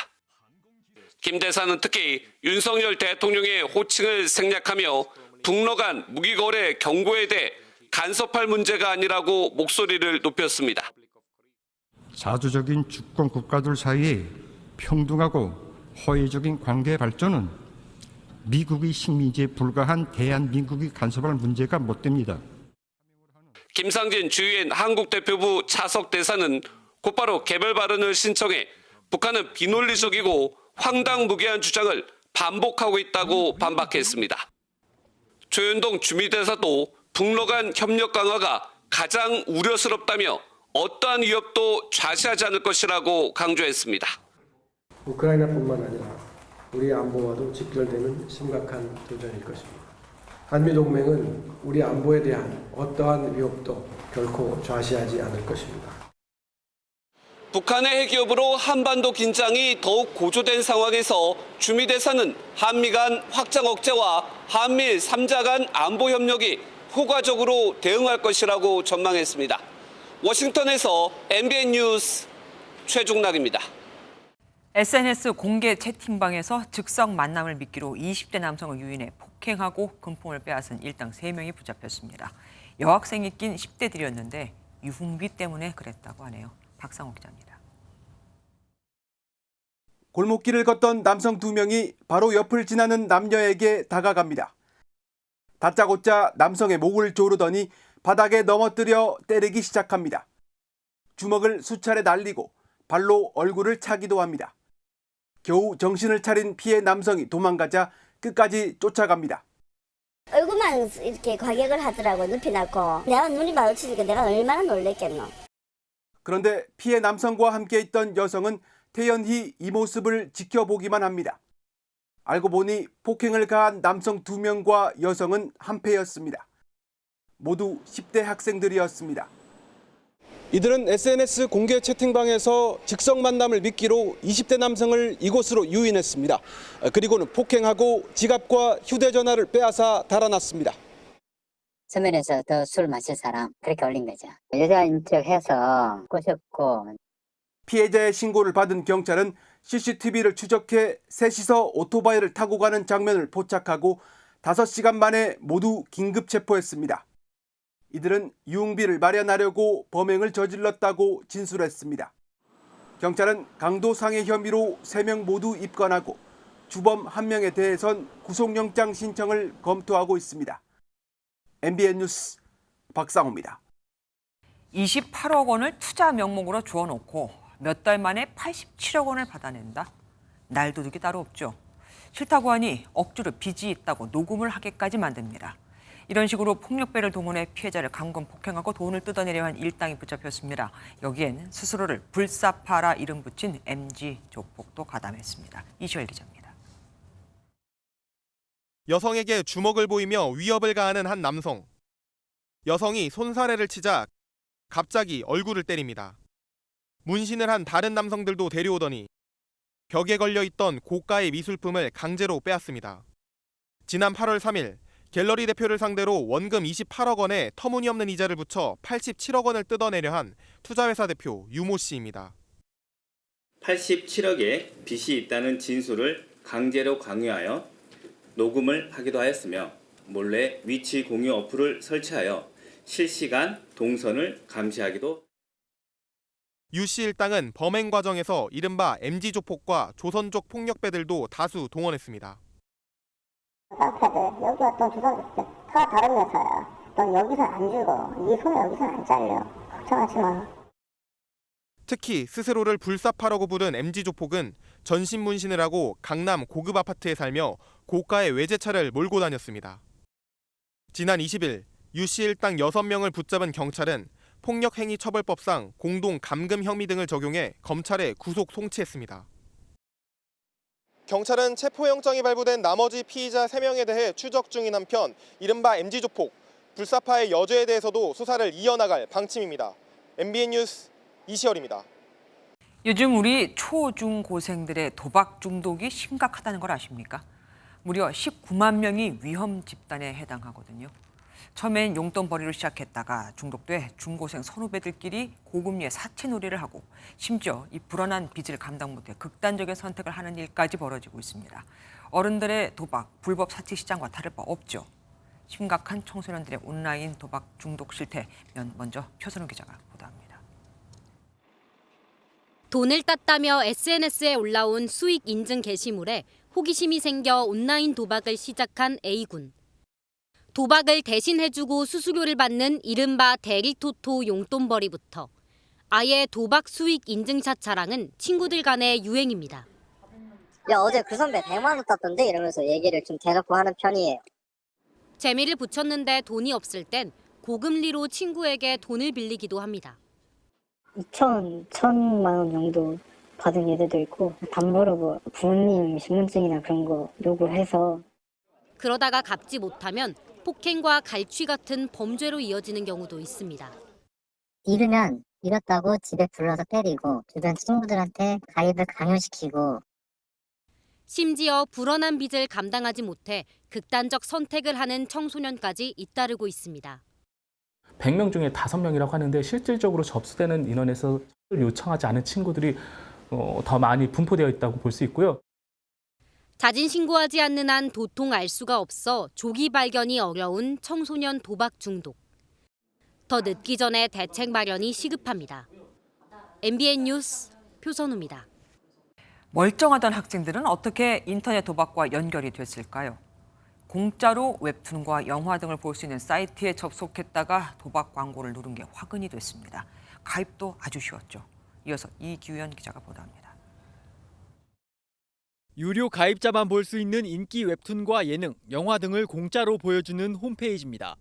김 대사는 특히 윤석열 대통령의 호칭을 생략하며 북러 간 무기거래 경고에 대해 간섭할 문제가 아니라고 목소리를 높였습니다. 자주적인 주권 국가들 사이에 평등하고 호의적인 관계 발전은 미국의 식민지에 불과한 대한민국이 간섭할 문제가 못 됩니다. 김상진 주유엔 한국 대표부 차석 대사는 곧바로 개별 발언을 신청해 북한은 비논리적이고 황당무계한 주장을 반복하고 있다고 반박했습니다. 조현동 주미대사도 북러 간 협력 강화가 가장 우려스럽다며 어떠한 위협도 좌시하지 않을 것이라고 강조했습니다. 우크라이나뿐만 아니라 우리 안보와도 직결되는 심각한 도전일 것입니다. 한미동맹은 우리 안보에 대한 어떠한 위협도 결코 좌시하지 않을 것입니다. 북한의 핵 위협으로 한반도 긴장이 더욱 고조된 상황에서 주미 대사는 한미 간 확장 억제와 한미 3자 간 안보 협력이 효과적으로 대응할 것이라고 전망했습니다. 워싱턴에서 MBN 뉴스 최종락입니다. SNS 공개 채팅방에서 즉석 만남을 미끼로 20대 남성을 유인해 폭행하고 금품을 빼앗은 일당 3명이 붙잡혔습니다. 여학생이 낀 10대들이었는데 유흥비 때문에 그랬다고 하네요. 박상호 기자입니다. 골목길을 걷던 남성 2명이 바로 옆을 지나는 남녀에게 다가갑니다. 다짜고짜 남성의 목을 조르더니 바닥에 넘어뜨려 때리기 시작합니다. 주먹을 수차례 날리고 발로 얼굴을 차기도 합니다. 겨우 정신을 차린 피해 남성이 도망가자 끝까지 쫓아갑니다. 얼굴만 이렇게 과격을 하더라고. 눈피 났고 내가 눈이 마주치니까 내가 얼마나 놀랬겠노. 그런데 피해 남성과 함께 있던 여성은 태연히 이 모습을 지켜보기만 합니다. 알고 보니 폭행을 가한 남성 2명과 여성은 한패였습니다. 모두 10대 학생들이었습니다. 이들은 SNS 공개 채팅방에서 즉석 만남을 미끼로 20대 남성을 이곳으로 유인했습니다. 그리고는 폭행하고 지갑과 휴대전화를 빼앗아 달아났습니다. 서면에서 더 술 마실 사람 그렇게 올린 거죠. 여자인 척해서 꼬셨고. 피해자의 신고를 받은 경찰은 CCTV를 추적해 셋이서 오토바이를 타고 가는 장면을 포착하고 5시간 만에 모두 긴급 체포했습니다. 이들은 유흥비를 마련하려고 범행을 저질렀다고 진술했습니다. 경찰은 강도상해 혐의로 3명 모두 입건하고 주범 1명에 대해선 구속영장 신청을 검토하고 있습니다. MBN 뉴스 박상호입니다. 28억 원을 투자 명목으로 주워놓고 몇 달 만에 87억 원을 받아낸다? 날도둑이 따로 없죠. 싫다고 하니 억지로 빚이 있다고 녹음을 하게까지 만듭니다. 이런 식으로 폭력배를 동원해 피해자를 감금 폭행하고 돈을 뜯어내려 한 일당이 붙잡혔습니다. 여기엔 스스로를 불사파라 이름 붙인 MG 조폭도 가담했습니다. 이시월 기자입니다. 여성에게 주먹을 보이며 위협을 가하는 한 남성. 여성이 손사래를 치자 갑자기 얼굴을 때립니다. 문신을 한 다른 남성들도 데려오더니 벽에 걸려있던 고가의 미술품을 강제로 빼앗습니다. 지난 8월 3일 갤러리 대표를 상대로 원금 28억 원에 터무니없는 이자를 붙여 87억 원을 뜯어내려 한 투자회사 대표 유모 씨입니다. 87억의 빚이 있다는 진술을 강제로 강요하여 녹음을 하기도 하였으며 몰래 위치 공유 어플을 설치하여 실시간 동선을 감시하기도. 유 씨 일당은 범행 과정에서 이른바 MG 조폭과 조선족 폭력배들도 다수 동원했습니다. 깡패들 여기가 돈 주고 다 다른 회사야. 돈 여기서 안 주고 네 손에 여기서 안 잘려. 걱정하지 마. 특히 스스로를 불사파라고 부른 MG 조폭은 전신 문신을 하고 강남 고급 아파트에 살며 고가의 외제차를 몰고 다녔습니다. 지난 20일 유 씨 일당 6명을 붙잡은 경찰은 폭력행위처벌법상 공동 감금 혐의 등을 적용해 검찰에 구속 송치했습니다. 경찰은 체포영장이 발부된 나머지 피의자 3명에 대해 추적 중인 한편 이른바 MG조폭, 불사파의 여죄에 대해서도 수사를 이어나갈 방침입니다. MBN 뉴스 이시열입니다. 요즘 우리 초중고생들의 도박 중독이 심각하다는 걸 아십니까? 무려 19만 명이 위험 집단에 해당하거든요. 처음엔 용돈벌이로 시작했다가 중독돼 중고생 선후배들끼리 고금리에 사채놀이를 하고 심지어 이 불어난 빚을 감당 못해 극단적인 선택을 하는 일까지 벌어지고 있습니다. 어른들의 도박, 불법 사채 시장과 다를 바 없죠. 심각한 청소년들의 온라인 도박 중독 실태, 먼저 표선우 기자가 보도합니다. 돈을 땄다며 SNS에 올라온 수익 인증 게시물에 호기심이 생겨 온라인 도박을 시작한 A군. 도박을 대신 해주고 수수료를 받는 이른바 대리토토 용돈벌이부터 아예 도박 수익 인증샷 자랑은 친구들 간의 유행입니다. 야, 어제 그 선배 100만 원 땄던데 이러면서 얘기를 좀 대놓고 하는 편이에요. 재미를 붙였는데 돈이 없을 땐 고금리로 친구에게 돈을 빌리기도 합니다. 1,000만 원 정도 받은 애들도 있고 담보로 뭐 부모님 신분증이나 그런 거 요구해서 그러다가 갚지 못하면 폭행과 갈취 같은 범죄로 이어지는 경우도 있습니다. 잃으면 잃었다고 집에 불러서 때리고 주변 친구들한테 가입을 강요시키고 심지어 불어난 빚을 감당하지 못해 극단적 선택을 하는 청소년까지 잇따르고 있습니다. 100명 중에 5명이라고 하는데 실질적으로 접수되는 인원에서 요청하지 않은 친구들이 더 많이 분포되어 있다고 볼 수 있고요. 자진 신고하지 않는 한 도통 알 수가 없어 조기 발견이 어려운 청소년 도박 중독. 더 늦기 전에 대책 마련이 시급합니다. MBN 뉴스 표선우입니다. 멀쩡하던 학생들은 어떻게 인터넷 도박과 연결이 됐을까요? 공짜로 웹툰과 영화 등을 볼 수 있는 사이트에 접속했다가 도박 광고를 누른 게 화근이 됐습니다. 가입도 아주 쉬웠죠. 이어서 이규현 기자가 보도합니다. 유료 가입자만 볼 수 있는 인기 웹툰과 예능, 영화 등을 공짜로 보여주는 홈페이지입니다.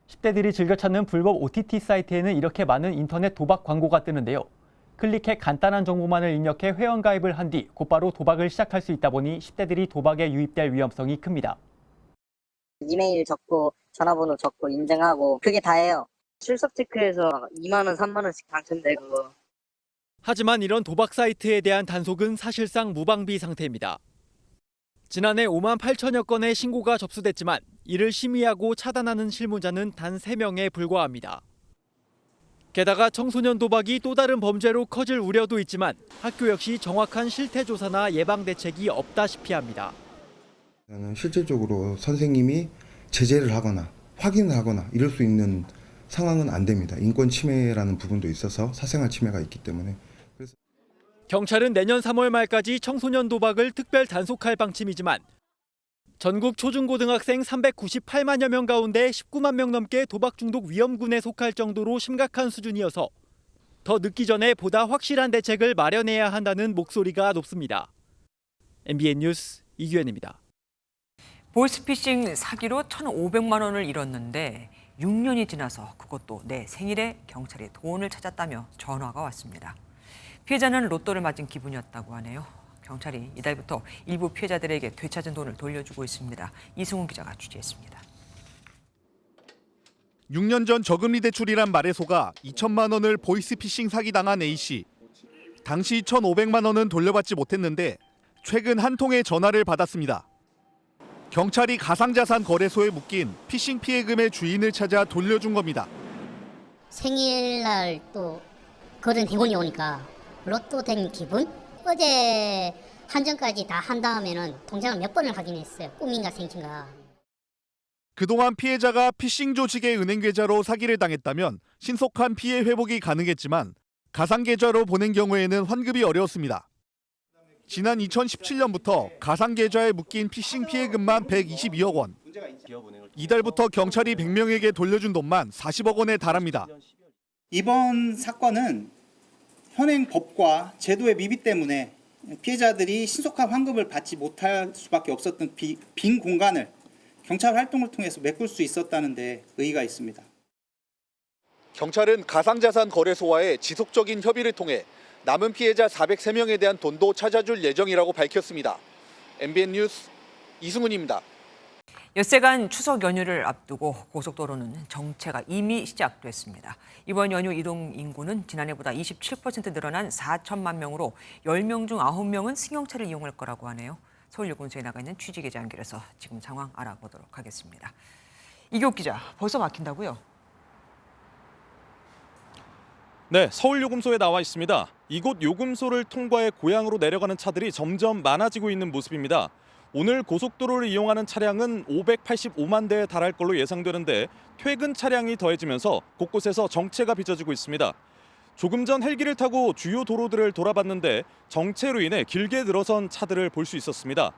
10대들이 즐겨 찾는 불법 OTT 사이트에는 이렇게 많은 인터넷 도박 광고가 뜨는데요. 클릭해 간단한 정보만을 입력해 회원가입을 한 뒤 곧바로 도박을 시작할 수 있다 보니 10대들이 도박에 유입될 위험성이 큽니다. 이메일 적고 전화번호 적고 인증하고 그게 다예요. 출석 체크해서 2만 원, 3만 원씩 당첨되고. 하지만 이런 도박 사이트에 대한 단속은 사실상 무방비 상태입니다. 지난해 5만 8천여 건의 신고가 접수됐지만 이를 심의하고 차단하는 실무자는 단 3명에 불과합니다. 게다가 청소년 도박이 또 다른 범죄로 커질 우려도 있지만 학교 역시 정확한 실태 조사나 예방 대책이 없다시피 합니다. 실질적으로 선생님이 제재를 하거나 확인을 하거나 이럴 수 있는 상황은 안 됩니다. 인권 침해라는 부분도 있어서 사생활 침해가 있기 때문에. 경찰은 내년 3월 말까지 청소년 도박을 특별 단속할 방침이지만 전국 초중고등학생 398만여 명 가운데 19만 명 넘게 도박 중독 위험군에 속할 정도로 심각한 수준이어서 더 늦기 전에 보다 확실한 대책을 마련해야 한다는 목소리가 높습니다. MBN 뉴스 이규현입니다. 보이스피싱 사기로 1,500만 원을 잃었는데 6년이 지나서 그것도 내 생일에 경찰이 돈을 찾았다며 전화가 왔습니다. 피해자는 로또를 맞은 기분이었다고 하네요. 경찰이 이달부터 일부 피해자들에게 되찾은 돈을 돌려주고 있습니다. 이승훈 기자가 취재했습니다. 6년 전 저금리 대출이란 말에 속아 2천만 원을 보이스피싱 사기당한 A씨. 당시 1,500만 원은 돌려받지 못했는데 최근 한 통의 전화를 받았습니다. 경찰이 가상자산 거래소에 묶인 피싱 피해금의 주인을 찾아 돌려준 겁니다. 생일날 또 거둔 행운이 오니까 로또 된 기분? 어제 한전까지 다 한 다음에는 통장을 몇 번을 확인했어요. 꿈인가 생긴가. 그동안 피해자가 피싱 조직의 은행 계좌로 사기를 당했다면 신속한 피해 회복이 가능했지만 가상 계좌로 보낸 경우에는 환급이 어려웠습니다. 지난 2017년부터 가상 계좌에 묶인 피싱 피해금만 122억 원. 이달부터 경찰이 100명에게 돌려준 돈만 40억 원에 달합니다. 이번 사건은 현행 법과 제도의 미비 때문에 피해자들이 신속한 환급을 받지 못할 수밖에 없었던 빈 공간을 경찰 활동을 통해서 메꿀 수 있었다는 데 의의가 있습니다. 경찰은 가상자산 거래소와의 지속적인 협의를 통해 남은 피해자 403명에 대한 돈도 찾아줄 예정이라고 밝혔습니다. MBN 뉴스 이승훈입니다. 엿새간 추석 연휴를 앞두고 고속도로는 정체가 이미 시작됐습니다. 이번 연휴 이동 인구는 지난해보다 27% 늘어난 4천만 명으로 10명 중 9명은 승용차를 이용할 거라고 하네요. 서울요금소에 나가 있는 취재기자 연결해서 지금 상황 알아보도록 하겠습니다. 이교욱 기자, 벌써 막힌다고요? 네, 서울요금소에 나와 있습니다. 이곳 요금소를 통과해 고향으로 내려가는 차들이 점점 많아지고 있는 모습입니다. 오늘 고속도로를 이용하는 차량은 585만 대에 달할 걸로 예상되는데 퇴근 차량이 더해지면서 곳곳에서 정체가 빚어지고 있습니다. 조금 전 헬기를 타고 주요 도로들을 돌아봤는데 정체로 인해 길게 늘어선 차들을 볼 수 있었습니다.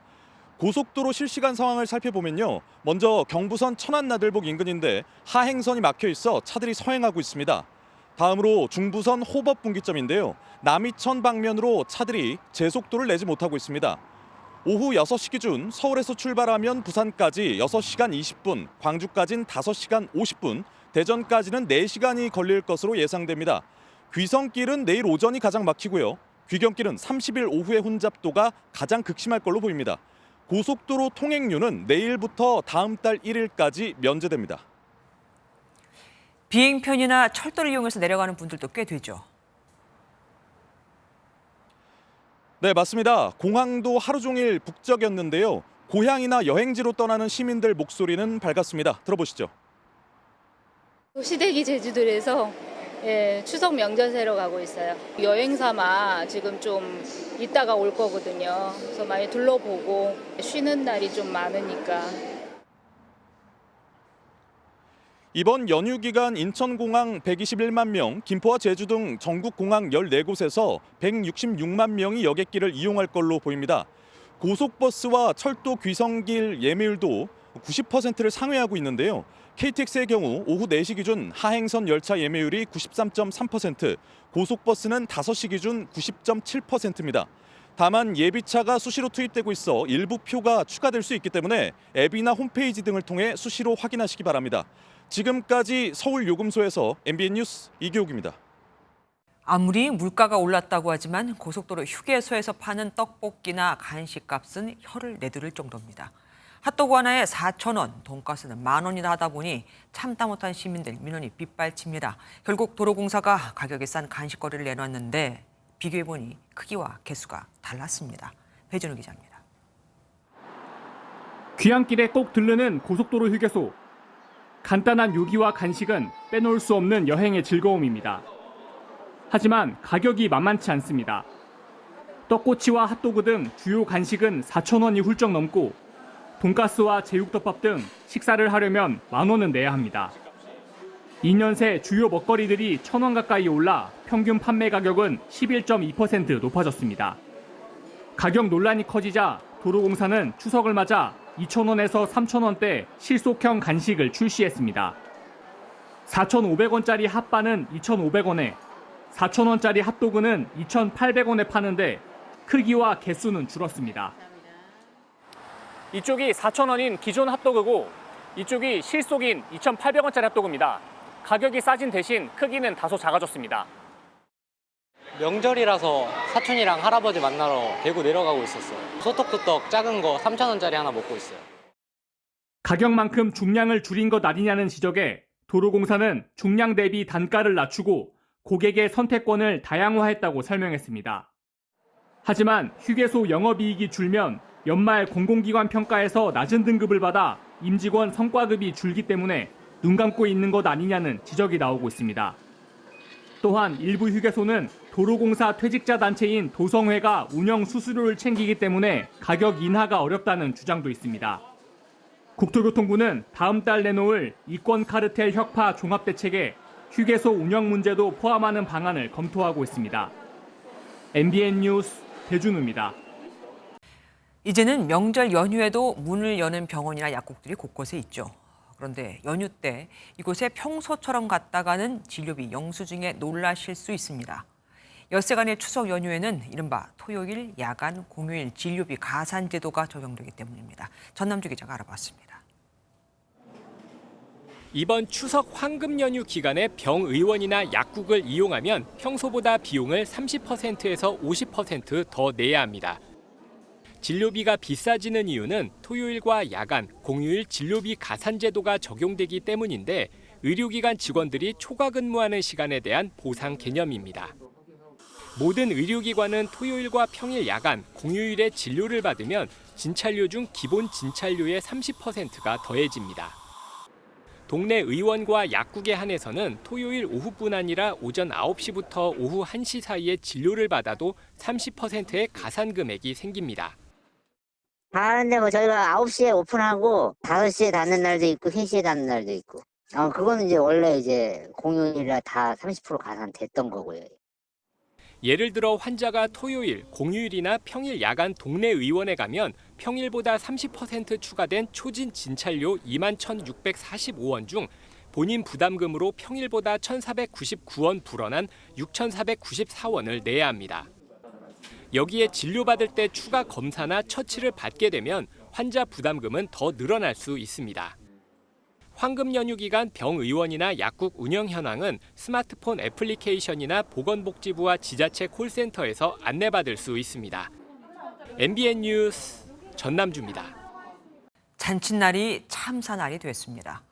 고속도로 실시간 상황을 살펴보면요. 먼저 경부선 천안나들목 인근인데 하행선이 막혀 있어 차들이 서행하고 있습니다. 다음으로 중부선 호법 분기점인데요. 남이천 방면으로 차들이 제속도를 내지 못하고 있습니다. 오후 6시 기준 서울에서 출발하면 부산까지 6시간 20분, 광주까지는 5시간 50분, 대전까지는 4시간이 걸릴 것으로 예상됩니다. 귀성길은 내일 오전이 가장 막히고요. 귀경길은 30일 오후의 혼잡도가 가장 극심할 걸로 보입니다. 고속도로 통행료는 내일부터 다음 달 1일까지 면제됩니다. 비행편이나 철도를 이용해서 내려가는 분들도 꽤 되죠. 네, 맞습니다. 공항도 하루 종일 북적였는데요. 고향이나 여행지로 떠나는 시민들 목소리는 밝았습니다. 들어보시죠. 시댁이 제주도에서 추석 명절 새로 가고 있어요. 여행 삼아 지금 좀 있다가 올 거거든요. 그래서 많이 둘러보고 쉬는 날이 좀 많으니까. 이번 연휴 기간 인천공항 121만 명, 김포와 제주 등 전국 공항 14곳에서 166만 명이 여객기를 이용할 걸로 보입니다. 고속버스와 철도 귀성길 예매율도 90%를 상회하고 있는데요. KTX의 경우 오후 4시 기준 하행선 열차 예매율이 93.3%, 고속버스는 5시 기준 90.7%입니다. 다만 예비차가 수시로 투입되고 있어 일부 표가 추가될 수 있기 때문에 앱이나 홈페이지 등을 통해 수시로 확인하시기 바랍니다. 지금까지 서울요금소에서 MBN 뉴스 이교욱입니다. 아무리 물가가 올랐다고 하지만 고속도로 휴게소에서 파는 떡볶이나 간식값은 혀를 내두를 정도입니다. 핫도그 하나에 4,000원, 돈가스는 10,000원이나 하다 보니 참다 못한 시민들 민원이 빗발칩니다. 결국 도로공사가 가격이 싼 간식거리를 내놨는데 비교해보니 크기와 개수가 달랐습니다. 배준우 기자입니다. 귀향길에 꼭 들르는 고속도로 휴게소. 간단한 요기와 간식은 빼놓을 수 없는 여행의 즐거움입니다. 하지만 가격이 만만치 않습니다. 떡꼬치와 핫도그 등 주요 간식은 4,000원이 훌쩍 넘고 돈가스와 제육덮밥 등 식사를 하려면 10,000원은 내야 합니다. 2년 새 주요 먹거리들이 1,000원 가까이 올라 평균 판매 가격은 11.2% 높아졌습니다. 가격 논란이 커지자 도로공사는 추석을 맞아 2,000원에서 3,000원대 실속형 간식을 출시했습니다. 4,500원짜리 핫바는 2,500원에, 4,000원짜리 핫도그는 2,800원에 파는데 크기와 개수는 줄었습니다. 이쪽이 4,000원인 기존 핫도그고 이쪽이 실속인 2,800원짜리 핫도그입니다. 가격이 싸진 대신 크기는 다소 작아졌습니다. 명절이라서 사촌이랑 할아버지 만나러 대구 내려가고 있었어요. 소떡소떡 작은 거 3,000원짜리 하나 먹고 있어요. 가격만큼 중량을 줄인 것 아니냐는 지적에 도로공사는 중량 대비 단가를 낮추고 고객의 선택권을 다양화했다고 설명했습니다. 하지만 휴게소 영업이익이 줄면 연말 공공기관 평가에서 낮은 등급을 받아 임직원 성과급이 줄기 때문에 눈 감고 있는 것 아니냐는 지적이 나오고 있습니다. 또한 일부 휴게소는 도로공사 퇴직자 단체인 도성회가 운영 수수료를 챙기기 때문에 가격 인하가 어렵다는 주장도 있습니다. 국토교통부는 다음 달 내놓을 이권 카르텔 혁파 종합대책에 휴게소 운영 문제도 포함하는 방안을 검토하고 있습니다. MBN 뉴스 배준우입니다. 이제는 명절 연휴에도 문을 여는 병원이나 약국들이 곳곳에 있죠. 그런데 연휴 때 이곳에 평소처럼 갔다가는 진료비 영수증에 놀라실 수 있습니다. 엿새간의 추석 연휴에는 이른바 토요일, 야간, 공휴일 진료비 가산 제도가 적용되기 때문입니다. 전남주 기자가 알아봤습니다. 이번 추석 황금 연휴 기간에 병의원이나 약국을 이용하면 평소보다 비용을 30%에서 50% 더 내야 합니다. 진료비가 비싸지는 이유는 토요일과 야간, 공휴일 진료비 가산 제도가 적용되기 때문인데 의료기관 직원들이 초과 근무하는 시간에 대한 보상 개념입니다. 모든 의료기관은 토요일과 평일 야간, 공휴일에 진료를 받으면 진찰료 중 기본 진찰료의 30%가 더해집니다. 동네 의원과 약국에 한해서는 토요일 오후뿐 아니라 오전 9시부터 오후 1시 사이에 진료를 받아도 30%의 가산 금액이 생깁니다. 하는데 뭐 저희가 9시에 오픈하고 5시에 닫는 날도 있고 3시에 닫는 날도 있고. 그거는 이제 원래 이제 공휴일이라 다 30% 가산됐던 거고요. 예를 들어 환자가 토요일, 공휴일이나 평일 야간 동네 의원에 가면 평일보다 30% 추가된 초진 진찰료 21,645원 중 본인 부담금으로 평일보다 1,499원 불어난 6,494원을 내야 합니다. 여기에 진료받을 때 추가 검사나 처치를 받게 되면 환자 부담금은 더 늘어날 수 있습니다. 황금 연휴 기간 병의원이나 약국 운영 현황은 스마트폰 애플리케이션이나 보건복지부와 지자체 콜센터에서 안내받을 수 있습니다. MBN 뉴스 전남주입니다. 잔칫날이 참사날이 됐습니다.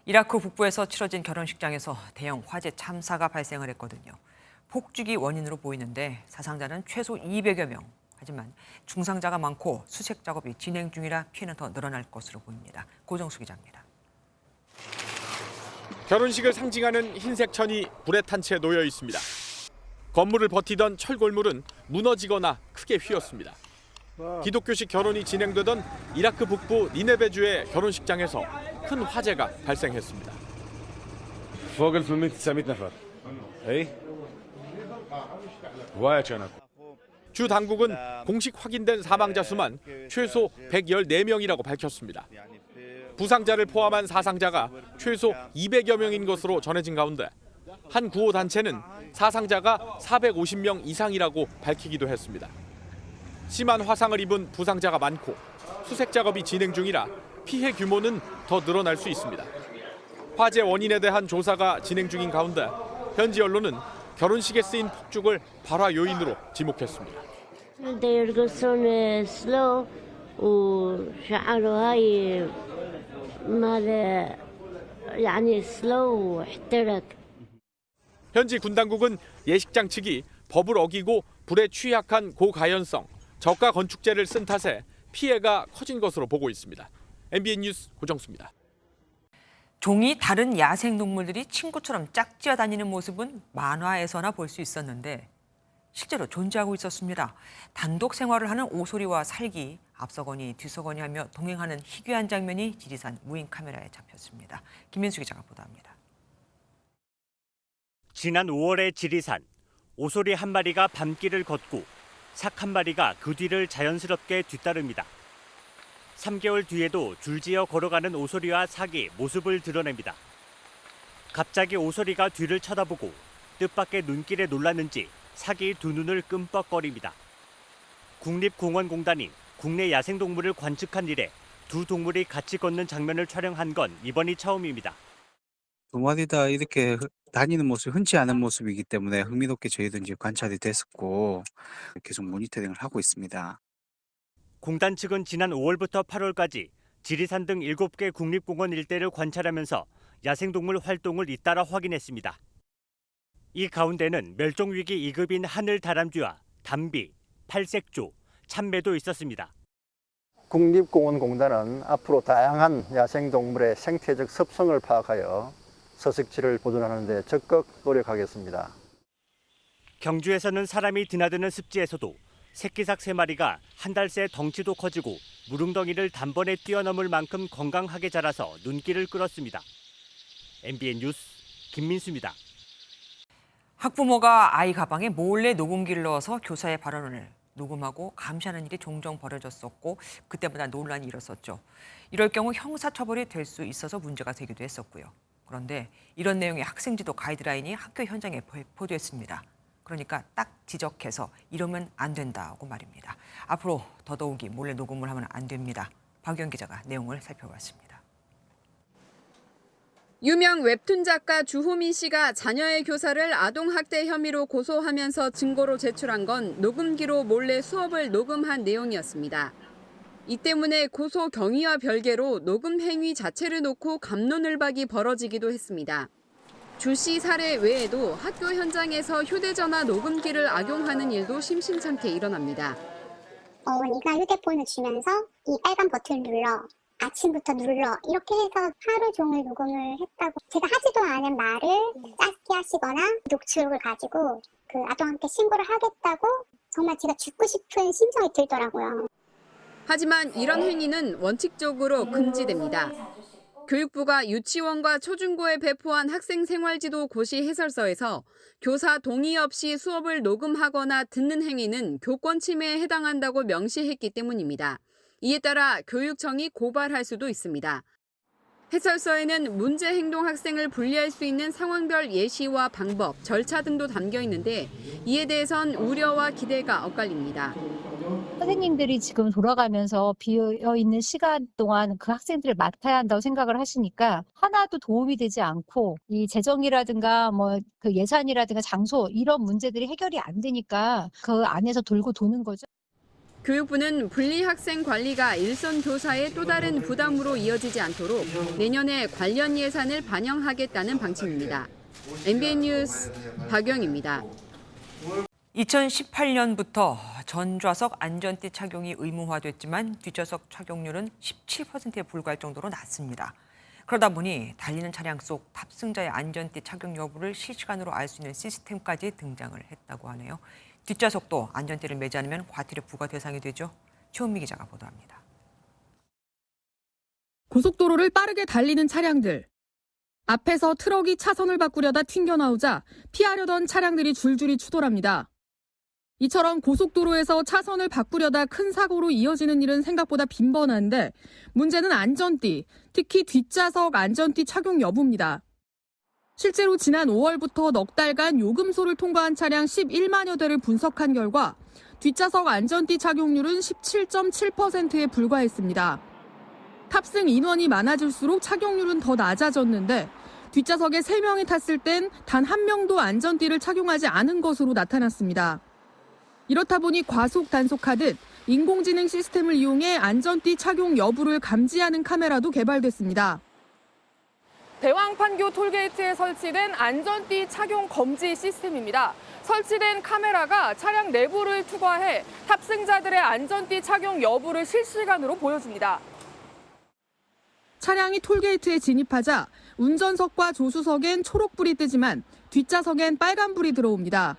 이라크 북부에서 치러진 결혼식장에서 대형 화재 참사가 발생을 했거든요. 폭죽이 원인으로 보이는데 사상자는 최소 200여 명. 하지만 중상자가 많고 수색 작업이 진행 중이라 피해는 더 늘어날 것으로 보입니다. 고정수 기자입니다. 결혼식을 상징하는 흰색 천이 불에 탄 채 놓여 있습니다. 건물을 버티던 철골물은 무너지거나 크게 휘었습니다. 기독교식 결혼이 진행되던 이라크 북부 니네베주의 결혼식장에서 큰 화재가 발생했습니다. 주 당국은 공식 확인된 사망자 수만 최소 114명이라고 밝혔습니다. 부상자를 포함한 사상자가 최소 200여 명인 것으로 전해진 가운데 한 구호단체는 사상자가 450명 이상이라고 밝히기도 했습니다. 심한 화상을 입은 부상자가 많고 수색 작업이 진행 중이라 피해 규모는 더 늘어날 수 있습니다. 화재 원인에 대한 조사가 진행 중인 가운데 현지 언론은 결혼식에 쓰인 폭죽을 발화 요인으로 지목했습니다. 현지 군 당국은 예식장 측이 법을 어기고 불에 취약한 고가연성 저가 건축재를 쓴 탓에 피해가 커진 것으로 보고 있습니다. MBN 뉴스 고정수입니다. 종이 다른 야생동물들이 친구처럼 짝지어 다니는 모습은 만화에서나 볼 수 있었는데 실제로 존재하고 있었습니다. 단독 생활을 하는 오소리와 살기, 앞서거니 뒤서거니 하며 동행하는 희귀한 장면이 지리산 무인 카메라에 잡혔습니다. 김민수 기자가 보도합니다. 지난 5월의 지리산, 오소리 한 마리가 밤길을 걷고 삭 한 마리가 그 뒤를 자연스럽게 뒤따릅니다. 3개월 뒤에도 줄지어 걸어가는 오소리와 삭이 모습을 드러냅니다. 갑자기 오소리가 뒤를 쳐다보고 뜻밖의 눈길에 놀랐는지 삭이 두 눈을 끔뻑거립니다. 국립공원공단이 국내 야생동물을 관측한 이래 두 동물이 같이 걷는 장면을 촬영한 건 이번이 처음입니다. 두 마리 다 이렇게 다니는 모습이 흔치 않은 모습이기 때문에 흥미롭게 저희도 이제 관찰이 됐었고 계속 모니터링을 하고 있습니다. 공단 측은 지난 5월부터 8월까지 지리산 등 7개 국립공원 일대를 관찰하면서 야생동물 활동을 잇따라 확인했습니다. 이 가운데는 멸종위기 2급인 하늘다람쥐와 담비, 팔색조, 참매도 있었습니다. 국립공원공단은 앞으로 다양한 야생동물의 생태적 습성을 파악하여 서식지를 보존하는 데 적극 노력하겠습니다. 경주에서는 사람이 드나드는 습지에서도 새끼삭 3마리가 한 달 새 덩치도 커지고 무릉덩이를 단번에 뛰어넘을 만큼 건강하게 자라서 눈길을 끌었습니다. MBN 뉴스 김민수입니다. 학부모가 아이 가방에 몰래 녹음기를 넣어서 교사의 발언을 녹음하고 감시하는 일이 종종 벌어졌었고 그때마다 논란이 일었었죠. 이럴 경우 형사처벌이 될 수 있어서 문제가 되기도 했었고요. 그런데 이런 내용의 학생지도 가이드라인이 학교 현장에 배포됐습니다. 그러니까 딱 지적해서 이러면 안 된다고 말입니다. 앞으로 더더욱이 몰래 녹음을 하면 안 됩니다. 박유영 기자가 내용을 살펴봤습니다. 유명 웹툰 작가 주호민 씨가 자녀의 교사를 아동학대 혐의로 고소하면서 증거로 제출한 건 녹음기로 몰래 수업을 녹음한 내용이었습니다. 이 때문에 고소 경위와 별개로 녹음 행위 자체를 놓고 갑론을박이 벌어지기도 했습니다. 주 씨 사례 외에도 학교 현장에서 휴대전화 녹음기를 악용하는 일도 심심찮게 일어납니다. 어머니가 휴대폰을 주면서 이 빨간 버튼을 눌러, 아침부터 눌러 이렇게 해서 하루 종일 녹음을 했다고. 제가 하지도 않은 말을 짧게 하시거나 녹취록을 가지고 그 아동학대 신고를 하겠다고 정말 제가 죽고 싶은 심정이 들더라고요. 하지만 이런 행위는 원칙적으로 금지됩니다. 교육부가 유치원과 초중고에 배포한 학생생활지도 고시 해설서에서 교사 동의 없이 수업을 녹음하거나 듣는 행위는 교권 침해에 해당한다고 명시했기 때문입니다. 이에 따라 교육청이 고발할 수도 있습니다. 해설서에는 문제 행동 학생을 분리할 수 있는 상황별 예시와 방법, 절차 등도 담겨 있는데 이에 대해선 우려와 기대가 엇갈립니다. 선생님들이 지금 돌아가면서 비어있는 시간 동안 그 학생들을 맡아야 한다고 생각을 하시니까 하나도 도움이 되지 않고 이 재정이라든가 뭐 그 예산이라든가 장소 이런 문제들이 해결이 안 되니까 그 안에서 돌고 도는 거죠. 교육부는 분리학생 관리가 일선 교사의 또 다른 부담으로 이어지지 않도록 내년에 관련 예산을 반영하겠다는 방침입니다. MBN 뉴스 박영입니다. 2018년부터 전좌석 안전띠 착용이 의무화됐지만 뒷좌석 착용률은 17%에 불과할 정도로 낮습니다. 그러다 보니 달리는 차량 속 탑승자의 안전띠 착용 여부를 실시간으로 알 수 있는 시스템까지 등장을 했다고 하네요. 뒷좌석도 안전띠를 매지 않으면 과태료 부과 대상이 되죠. 최은미 기자가 보도합니다. 고속도로를 빠르게 달리는 차량들. 앞에서 트럭이 차선을 바꾸려다 튕겨나오자 피하려던 차량들이 줄줄이 추돌합니다. 이처럼 고속도로에서 차선을 바꾸려다 큰 사고로 이어지는 일은 생각보다 빈번한데 문제는 안전띠, 특히 뒷좌석 안전띠 착용 여부입니다. 실제로 지난 5월부터 넉 달간 요금소를 통과한 차량 11만여 대를 분석한 결과 뒷좌석 안전띠 착용률은 17.7%에 불과했습니다. 탑승 인원이 많아질수록 착용률은 더 낮아졌는데 뒷좌석에 3명이 탔을 땐 단 1명도 안전띠를 착용하지 않은 것으로 나타났습니다. 이렇다 보니 과속 단속하듯 인공지능 시스템을 이용해 안전띠 착용 여부를 감지하는 카메라도 개발됐습니다. 대왕판교 톨게이트에 설치된 안전띠 착용 검지 시스템입니다. 설치된 카메라가 차량 내부를 투과해 탑승자들의 안전띠 착용 여부를 실시간으로 보여줍니다. 차량이 톨게이트에 진입하자 운전석과 조수석엔 초록불이 뜨지만 뒷좌석엔 빨간불이 들어옵니다.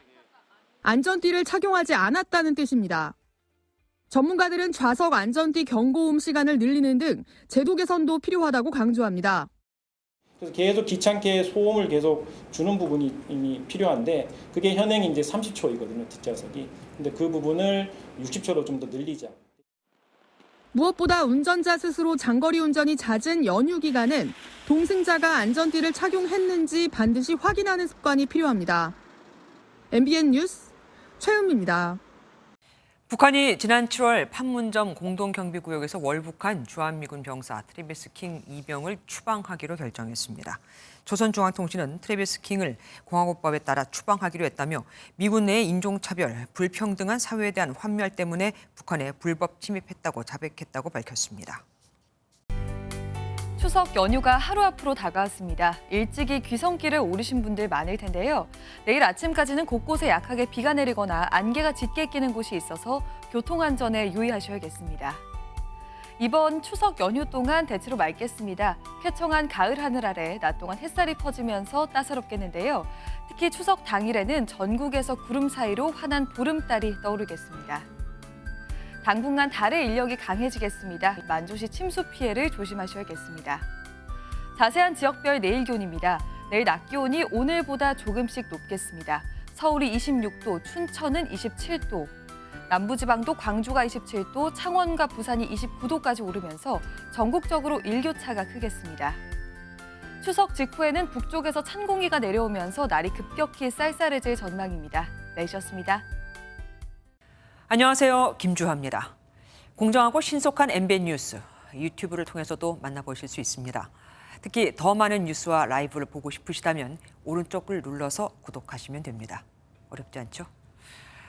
안전띠를 착용하지 않았다는 뜻입니다. 전문가들은 좌석 안전띠 경고음 시간을 늘리는 등 제도 개선도 필요하다고 강조합니다. 그래서 계속 귀찮게 소음을 계속 주는 부분이 이미 필요한데 그게 현행이 이제 30초이거든요, 뒷좌석이. 근데 그 부분을 60초로 좀 더 늘리자. 무엇보다 운전자 스스로 장거리 운전이 잦은 연휴 기간은 동승자가 안전띠를 착용했는지 반드시 확인하는 습관이 필요합니다. MBN 뉴스 최은미입니다. 북한이 지난 7월 판문점 공동경비구역에서 월북한 주한미군 병사 트래비스 킹 2병을 추방하기로 결정했습니다. 조선중앙통신은 트래비스 킹을 공화국법에 따라 추방하기로 했다며 미군 내의 인종차별, 불평등한 사회에 대한 환멸 때문에 북한에 불법 침입했다고 자백했다고 밝혔습니다. 추석 연휴가 하루 앞으로 다가왔습니다. 일찍이 귀성길을 오르신 분들 많을 텐데요. 내일 아침까지는 곳곳에 약하게 비가 내리거나 안개가 짙게 끼는 곳이 있어서 교통안전에 유의하셔야겠습니다. 이번 추석 연휴 동안 대체로 맑겠습니다. 쾌청한 가을 하늘 아래 낮 동안 햇살이 퍼지면서 따사롭겠는데요. 특히 추석 당일에는 전국에서 구름 사이로 환한 보름달이 떠오르겠습니다. 당분간 달의 인력이 강해지겠습니다. 만조시 침수 피해를 조심하셔야겠습니다. 자세한 지역별 내일 기온입니다. 내일 낮 기온이 오늘보다 조금씩 높겠습니다. 서울이 26도, 춘천은 27도, 남부지방도 광주가 27도, 창원과 부산이 29도까지 오르면서 전국적으로 일교차가 크겠습니다. 추석 직후에는 북쪽에서 찬 공기가 내려오면서 날이 급격히 쌀쌀해질 전망입니다. 내주셨습니다. 안녕하세요. 김주하입니다. 공정하고 신속한 MBN 뉴스, 유튜브를 통해서도 만나보실 수 있습니다. 특히 더 많은 뉴스와 라이브를 보고 싶으시다면 오른쪽을 눌러서 구독하시면 됩니다. 어렵지 않죠?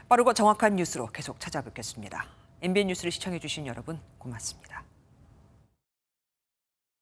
빠르고 정확한 뉴스로 계속 찾아뵙겠습니다. MBN 뉴스를 시청해주신 여러분 고맙습니다.